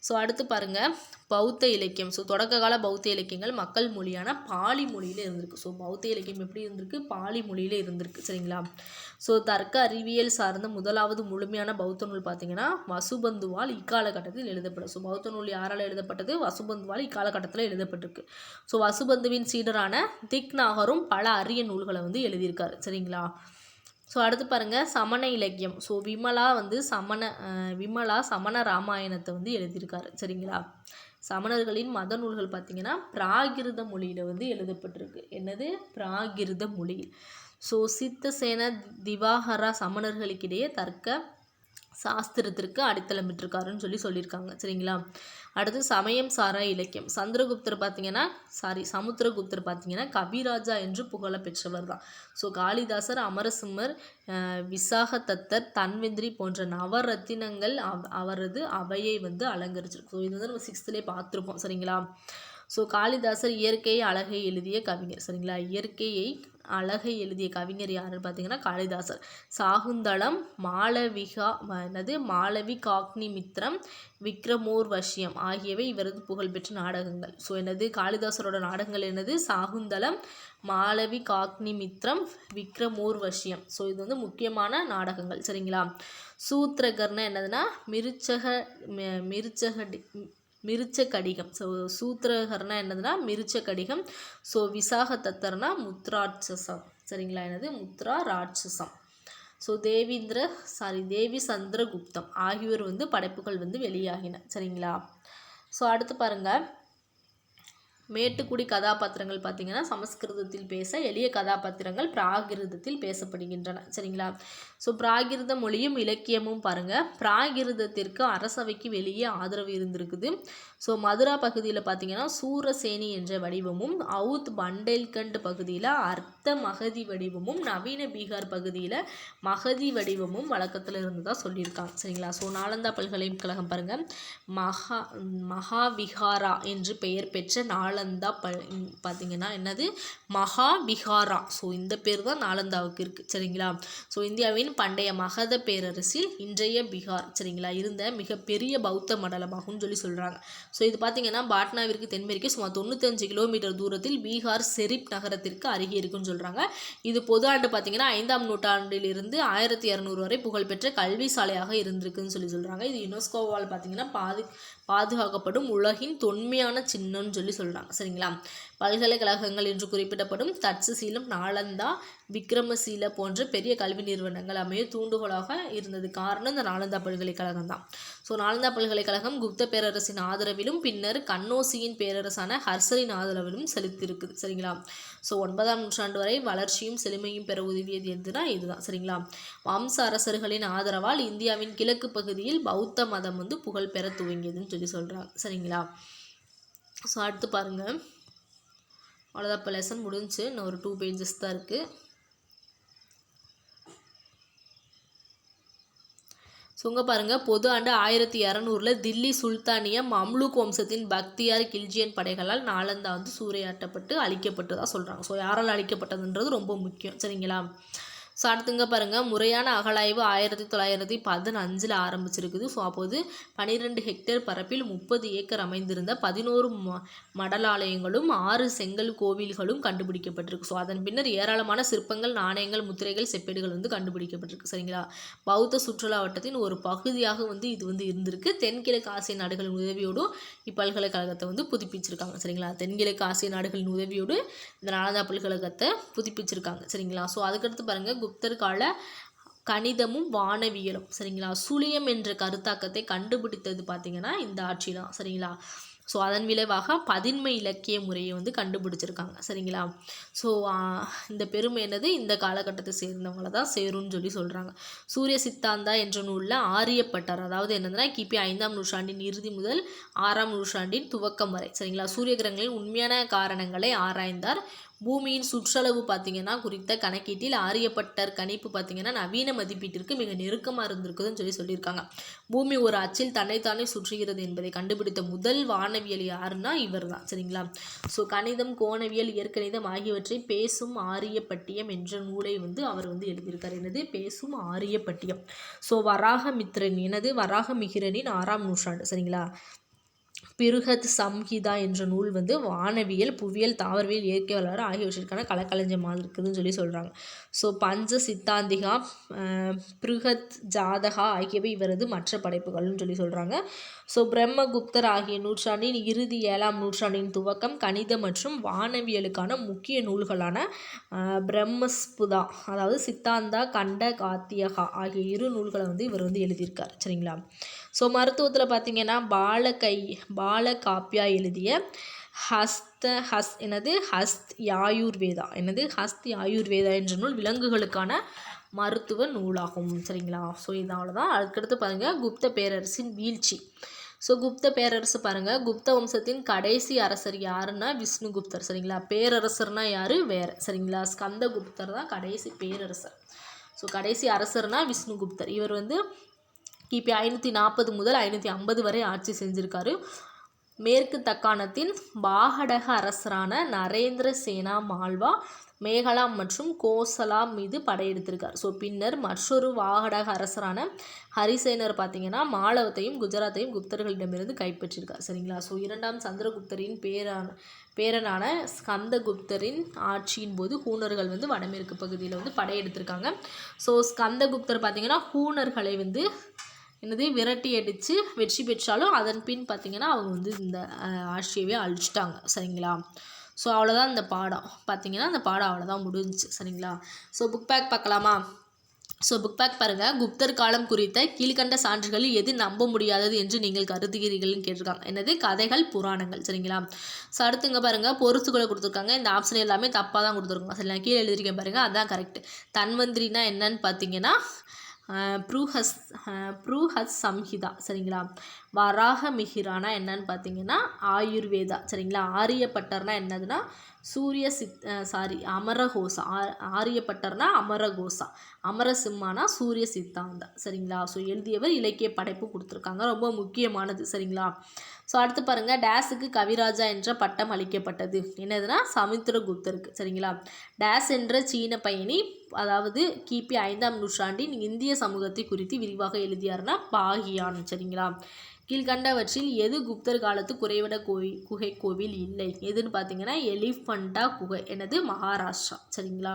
ஸோ அடுத்து பாருங்கள் பௌத்த இலக்கியம். ஸோ தொடக்க கால பௌத்த இலக்கியங்கள் மக்கள் மொழியான பாலி மொழியில் இருந்திருக்கு. ஸோ பௌத்த இலக்கியம் எப்படி இருந்திருக்கு? பாலி மொழியில் இருந்திருக்கு சரிங்களா. ஸோ தர்க்க அறிவியல் சார்ந்த முதலாவது முழுமையான பௌத்த நூல் பார்த்திங்கன்னா வசுபந்துவால் இக்காலகட்டத்தில் எழுதப்படும். ஸோ பௌத்த நூல் யாரால் எழுதப்பட்டது? வசுபந்துவால் இக்காலகட்டத்தில் எழுதப்பட்டிருக்கு. ஸோ வசுபந்துவின் சீடரான திக்நாகரும் பல அரிய நூல்களை வந்து எழுதியிருக்காரு சரிங்களா. ஸோ அடுத்து பாருங்கள் சமண இலக்கியம். ஸோ விமலா சமண ராமாயணத்தை வந்து எழுதியிருக்காரு சரிங்களா. சமணர்களின் மத நூல்கள் பார்த்திங்கன்னா பிராகிருத மொழியில் வந்து எழுதப்பட்டிருக்கு. என்னது? பிராகிருத மொழியில். ஸோ சித்தசேன திவாகரா சமணர்களுக்கிடையே தர்க்க சாஸ்திரத்திற்கு அடித்தளமிட்டிருக்காருன்னு சொல்லியிருக்காங்க சரிங்களா. அடுத்து சமயம் சாரா இலக்கியம். சமுத்திரகுப்தர் பார்த்திங்கன்னா கவிராஜா என்று புகழ பெற்றவர் தான். ஸோ காளிதாசர், அமரசிம்மர், விசாகதத்தர், தன்வந்திரி போன்ற நவரத்தினங்கள் அவரது அவையை வந்து அலங்கரிச்சிருக்கு. ஸோ இது வந்து நம்ம 6th பார்த்துருப்போம் சரிங்களா. ஸோ காளிதாசர் இயற்கையை அழகை எழுதிய கவிஞர். சரிங்களா, இயற்கையை அழகை எழுதிய கவிஞர் யாருன்னு பார்த்தீங்கன்னா காளிதாசர். சாகுந்தளம், மாளவிகாக்னிமித்திரம், விக்ரமோர்வஷ்யம் ஆகியவை இவரது புகழ்பெற்ற நாடகங்கள். ஸோ என்னது காளிதாசரோட நாடகங்கள் என்னது? சாகுந்தளம், மாளவிகாக்னிமித்திரம், விக்ரமோர்வஷ்யம். ஸோ இது வந்து முக்கியமான நாடகங்கள். சரிங்களா. சூத்திரகர்னா என்னதுன்னா மிருச்ச கடிகம். ஸோ சூத்திரகர்னா என்னதுன்னா மிருச்ச கடிகம். ஸோ விசாக தத்தர்னா முத்ராட்சசம். சரிங்களா, என்னது முத்ரா ராட்சசம். ஸோ தேவி சந்திரகுப்தம் ஆகியோர் வந்து படைப்புகள் வந்து வெளியாகின. சரிங்களா. ஸோ அடுத்து பாருங்கள், மேட்டுக்குடி கதாபாத்திரங்கள் பார்த்திங்கன்னா சமஸ்கிருதத்தில் பேச எளிய கதாபாத்திரங்கள் பிராகிருதத்தில் பேசப்படுகின்றன. சரிங்களா. ஸோ பிராகிருத மொழியும் இலக்கியமும் பாருங்கள், பிராகிருதத்திற்கு அரசவைக்கு வெளியே ஆதரவு இருந்திருக்குது. ஸோ மதுரா பகுதியில் பார்த்திங்கன்னா சூரசேனி என்ற வடிவமும், அவுத் பண்டேல்கண்ட் பகுதியில் அர்த்த மகதி வடிவமும், நவீன பீகார் பகுதியில் மகதி வடிவமும் வழக்கத்தில் இருந்ததாக சொல்லியிருக்காங்க. சரிங்களா. ஸோ நாலந்தா பல்கலைக்கழகம் பாருங்கள், மகாவிஹாரா என்று பெயர் பெற்ற நாலந்தா பார்த்திங்கன்னா என்னது மகாவிஹாரா. ஸோ இந்த பேர் தான் நாலந்தாவுக்கு இருக்குது. சரிங்களா. ஸோ இந்தியாவின் பண்டைய மகத பேரரசில் இன்றைய பீகார் சரிங்களா இருந்த மிகப்பெரிய பௌத்த மண்டலமாகும் சொல்லி சொல்கிறாங்க. ஸோ இது பார்த்திங்கன்னா பாட்னாவிற்கு தென்மேற்கே சுமார் 95 கிலோமீட்டர் தூரத்தில் பீகார் ஷெரீப் நகரத்திற்கு அருகே இருக்குன்னு சொல்கிறாங்க. இது பொது ஆண்டு பார்த்திங்கன்னா 5ஆம் நூற்றாண்டிலிருந்து 1200 வரை புகழ்பெற்ற கல்வி சாலையாக இருந்திருக்குன்னு சொல்லி சொல்கிறாங்க. இது யுனெஸ்கோவால் பார்த்திங்கன்னா பாதுகாக்கப்படும் உலகின் தொன்மையான சின்னம்னு சொல்லி சொல்கிறாங்க. சரிங்களா. பல்கலைக்கழகங்கள் என்று குறிப்பிடப்படும் தட்சசீலம், நாலந்தா, விக்ரமசீல போன்ற பெரிய கல்வி நிறுவனங்கள் அமைய தூண்டுகோலாக இருந்தது காரணம் இந்த நாலந்தா பல்கலைக்கழகம் தான். ஸோ நாலந்தா பல்கலைக்கழகம் குப்த பேரரசின் ஆதரவிலும் பின்னர் கன்னோசியின் பேரரசான ஹர்ஷரின் ஆதரவிலும் செலுத்தியிருக்குது. சரிங்களா. ஸோ 9ஆம் நூற்றாண்டு வரை வளர்ச்சியும் செழுமையும் பெற உதவியது எதுனா இதுதான். சரிங்களா. வம்ச அரசர்களின் ஆதரவால் இந்தியாவின் கிழக்கு பகுதியில் பௌத்த மதம் வந்து புகழ் பெற துவங்கியதுன்னு சொல்லி சொல்கிறாங்க. சரிங்களா. ஸோ அடுத்து பாருங்கள், அவ்வளோதான், இப்போ லெசன் முடிஞ்சு. இன்னும் ஒரு 2 pages தான் இருக்குது. ஸோ இங்கே பாருங்கள், பொது ஆண்டு 1200 தில்லி சுல்தானியம் மம்லூக் வம்சத்தின் பக்தியார் கில்ஜியன் படைகளால் நாலந்தா வந்து சூறையாட்டப்பட்டு அழிக்கப்பட்டதாக சொல்கிறாங்க. ஸோ யாரால் அழிக்கப்பட்டதுன்றது ரொம்ப முக்கியம். சரிங்களா. ஸோ அடுத்துங்க பாருங்கள், முறையான அகழாய்வு 1915 ஆரம்பிச்சிருக்குது. ஸோ அப்போது 12 ஹெக்டேர் பரப்பில் 30 ஏக்கர் அமைந்திருந்த 11 மடலாலயங்களும் 6 செங்கல் கோவில்களும் கண்டுபிடிக்கப்பட்டிருக்கு. ஸோ அதன் பின்னர் ஏராளமான சிற்பங்கள், நாணயங்கள், முத்திரைகள், செப்பேடுகள் வந்து கண்டுபிடிக்கப்பட்டிருக்கு. சரிங்களா. பௌத்த சுற்றுலா வட்டத்தின் ஒரு பகுதியாக வந்து இது வந்து இருந்திருக்கு. தென்கிழக்கு ஆசிய நாடுகளின் உதவியோடு இப்பல்கலைக்கழகத்தை வந்து புதுப்பிச்சிருக்காங்க. சரிங்களா. தென்கிழக்கு ஆசிய நாடுகளின் உதவியோடு இந்த நாலந்தா பல்கலைக்கழகத்தை புதுப்பிச்சிருக்காங்க. சரிங்களா. ஸோ அதுக்கடுத்து பாருங்கள், குப்தர் கால கணிதமும் வானவியலும். சரிங்களா. சுழியம் என்ற கருத்தாக்கத்தை கண்டுபிடித்தது பார்த்திங்கன்னா இந்த ஆட்சி தான். சரிங்களா. ஸோ அதன் விளைவாக பதின்மை இலக்கிய முறையை வந்து கண்டுபிடிச்சிருக்காங்க. சரிங்களா. ஸோ இந்த பெருமை என்னது இந்த காலகட்டத்தை சேர்ந்தவங்கள தான் சேரும்னு சொல்லி சொல்கிறாங்க. சூரிய சித்தாந்தா என்ற நூலில் ஆரியப்பட்டார், அதாவது என்னதுன்னா கிபி 5ஆம் நூற்றாண்டின் இறுதி முதல் 6ஆம் நூற்றாண்டின் துவக்கம் வரை சரிங்களா சூரிய கிரகங்களின் உண்மையான காரணங்களை ஆராய்ந்தார். பூமியின் சுற்றளவு பார்த்திங்கன்னா குறித்த கணக்கீட்டில் ஆரியப்பட்டர் கணிப்பு பார்த்திங்கன்னா நவீன மதிப்பீட்டிற்கு மிக நெருக்கமாக இருந்திருக்குதுன்னு சொல்லியிருக்காங்க. பூமி ஒரு அச்சில் தன்னைத்தானே சுற்றுகிறது என்பதை கண்டுபிடித்த முதல் வானவியல் யாருன்னா இவர் தான். சரிங்களா. ஸோ கணிதம், கோணவியல், இயற்கணிதம் ஆகியவற்றை பேசும் ஆரியப்பட்டியம் என்ற நூலை வந்து அவர் வந்து எழுதியிருக்கார். என்னது பேசும் ஆரியப்பட்டியம். ஸோ வராகமிகிரனின் 6ஆம் நூற்றாண்டு. சரிங்களா. பிருகத் சம்ஹிதா என்ற நூல் வந்து வானவியல், புவியியல், தாவரவியல், இயற்கை வரலாறு ஆகியவற்றிற்கான கலக்களஞ்சியமாக இருக்குதுன்னு சொல்லி சொல்கிறாங்க. ஸோ பஞ்ச சித்தாந்திகா, பிருகத் ஜாதகா ஆகியவை இவரது மற்ற படைப்புகள்னு சொல்லி சொல்கிறாங்க. ஸோ பிரம்மகுப்தர் ஆகிய நூற்றாண்டின் இறுதி 7ஆம் நூற்றாண்டின் துவக்கம் கணித மற்றும் வானவியலுக்கான முக்கிய நூல்களான பிரம்மஸ்புதா, அதாவது சித்தாந்தா, கண்ட காத்தியகா ஆகிய 2 நூல்களை வந்து இவர் வந்து எழுதியிருக்கார். சரிங்களா. ஸோ மருத்துவத்தில் பார்த்திங்கன்னா பாலகாப்பியா எழுதிய ஹஸ்த் யாயுர்வேதா என்ற நூல் விலங்குகளுக்கான மருத்துவ நூலாகும். சரிங்களா. ஸோ இதனால தான். அதுக்கடுத்து பாருங்கள், குப்த பேரரசின் வீழ்ச்சி. ஸோ குப்த பேரரசு பாருங்கள், குப்த வம்சத்தின் கடைசி அரசர் யாருன்னா விஷ்ணுகுப்தர். சரிங்களா. பேரரசர்னா யார் வேறு. சரிங்களா. ஸ்கந்தகுப்தர் தான் கடைசி பேரரசர். ஸோ கடைசி அரசர்னா விஷ்ணுகுப்தர். இவர் வந்து கிபி 540 முதல் 550 வரை ஆட்சி செஞ்சுருக்காரு. மேற்கு தக்காணத்தின் பாகடக அரசரான நரேந்திர சேனா மால்வா மேகலா மற்றும் கோசலா மீது படையெடுத்திருக்கார். ஸோ பின்னர் மற்றொரு வாகடக அரசரான ஹரிசேனர் பார்த்தீங்கன்னா மாலவத்தையும் குஜராத்தையும் குப்தர்களிடமிருந்து கைப்பற்றியிருக்கார். சரிங்களா. ஸோ இரண்டாம் சந்திரகுப்தரின் பேரனான ஸ்கந்தகுப்தரின் ஆட்சியின் போது ஹூணர்கள் வந்து வடமேற்கு பகுதியில் வந்து படையெடுத்திருக்காங்க. ஸோ ஸ்கந்தகுப்தர் பார்த்தீங்கன்னா ஹூணர்களை வந்து விரட்டி அடித்து வெற்றி பெற்றாலும் அதன் பின் பார்த்திங்கன்னா அவங்க வந்து இந்த ஆட்சியவே அழிச்சிட்டாங்க. சரிங்களா. ஸோ அவ்வளோதான் இந்த பாடம் பார்த்திங்கன்னா அந்த பாடம் அவ்வளோதான் முடிஞ்சிச்சு. சரிங்களா. ஸோ புக் பேக் பார்க்கலாமா. ஸோ புக் பேக் பாருங்கள். குப்தர் காலம் குறித்த கீழ்கண்ட சான்றுகளில் எது நம்ப முடியாதது என்று நீங்கள் கருதுகிறீர்கள்னு கேட்டிருக்காங்க. என்னது கதைகள் புராணங்கள். சரிங்களா. ஸோ அடுத்துங்க பாருங்கள் பொருத்துக்களை கொடுத்துருக்காங்க. இந்த ஆப்ஷன் எல்லாமே தப்பாக தான் கொடுத்துருக்காங்க. சரி நான் கீழே எழுதியிருக்கேன் பாருங்கள் அதுதான் கரெக்ட். தன்வந்திரினா என்னன்னு பார்த்தீங்கன்னா ப்ரூஹத் சம்ஹிதா. சரிங்களா. வராக மிஹிரானா என்னன்னு பார்த்தீங்கன்னா ஆயுர்வேதா. சரிங்களா. ஆரியப்பட்டர்னா என்னதுன்னா அமரகோசா. ஆரியப்பட்டர்னா அமரகோசா. அமரசிம்மானா சூரிய சித்தாந்தா. சரிங்களா. ஸோ எழுதியவர் இலக்கிய படைப்பு கொடுத்துருக்காங்க. ரொம்ப முக்கியமானது. சரிங்களா. ஸோ அடுத்து பாருங்கள் டேஸுக்கு கவிராஜா என்ற பட்டம் அளிக்கப்பட்டது. என்னதுன்னா சமுத்திரகுப்தருக்கு. சரிங்களா. டேஸ் என்ற சீன பயணி அதாவது கிபி 5ஆம் நூற்றாண்டின் இந்திய சமூகத்தை குறித்து விரிவாக எழுதியாருன்னா பாகியான். சரிங்களா. கீழ்கண்டவற்றில் எது குப்தர் காலத்து குறைவிட குகை கோவில் இல்லை எதுன்னு பார்த்தீங்கன்னா எலிஃபண்டா குகை. என்னது மகாராஷ்டிரா. சரிங்களா.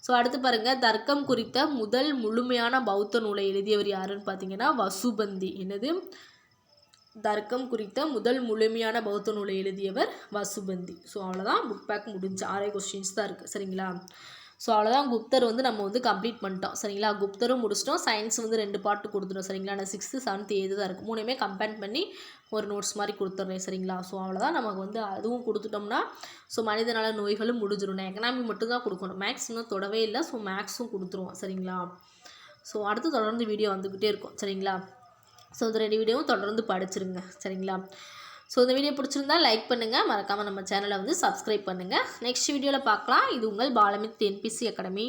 ஸோ அடுத்து பாருங்கள் தர்க்கம் குறித்த முதல் முழுமையான பௌத்த நூலை எழுதியவர் யாருன்னு பார்த்தீங்கன்னா வசுபந்தி. என்னது தர்க்கம் குறித்த முதல் முழுமையான பௌத்த நூலை எழுதியவர் வசுபந்தி. ஸோ அவ்வளோதான் புக் பேக் முடிஞ்சு 6 கொஸ்டின்ஸ் தான் இருக்குது. சரிங்களா. ஸோ அவ்வளோதான் குப்தர் வந்து நம்ம வந்து கம்ப்ளீட் பண்ணிட்டோம். சரிங்களா. குப்தரும் முடிச்சிட்டோம். சயின்ஸ் வந்து 2 பார்ட்டு கொடுத்துட்டோம். சரிங்களா. நான் 6th 7th 8th தான் இருக்குது. 3மே கம்பேர் பண்ணி ஒரு நோட்ஸ் மாதிரி கொடுத்துட்றேன். சரிங்களா. ஸோ அவ்வளோதான் நமக்கு வந்து அதுவும் கொடுத்துட்டோம்னா ஸோ மனிதநல நோய்களும் முடிஞ்சிடும். நான் எக்கனாமி மட்டும்தான் கொடுக்கணும். மேக்ஸ் இன்னும் தொடவே இல்லை. ஸோ மேக்ஸும் கொடுத்துருவோம். சரிங்களா. ஸோ அடுத்து தொடர்ந்து வீடியோ வந்துக்கிட்டே இருக்கும். சரிங்களா. ஸோ இந்த 2 வீடியோவும் தொடர்ந்து படிச்சிருங்க. சரிங்களா. ஸோ இந்த வீடியோ பிடிச்சிருந்தா லைக் பண்ணுங்கள். மறக்காமல் நம்ம சேனலை வந்து சப்ஸ்கிரைப் பண்ணுங்கள். நெக்ஸ்ட் வீடியோவில் பார்க்கலாம். இது உங்கள் பாலமித் NPC அகாடமி.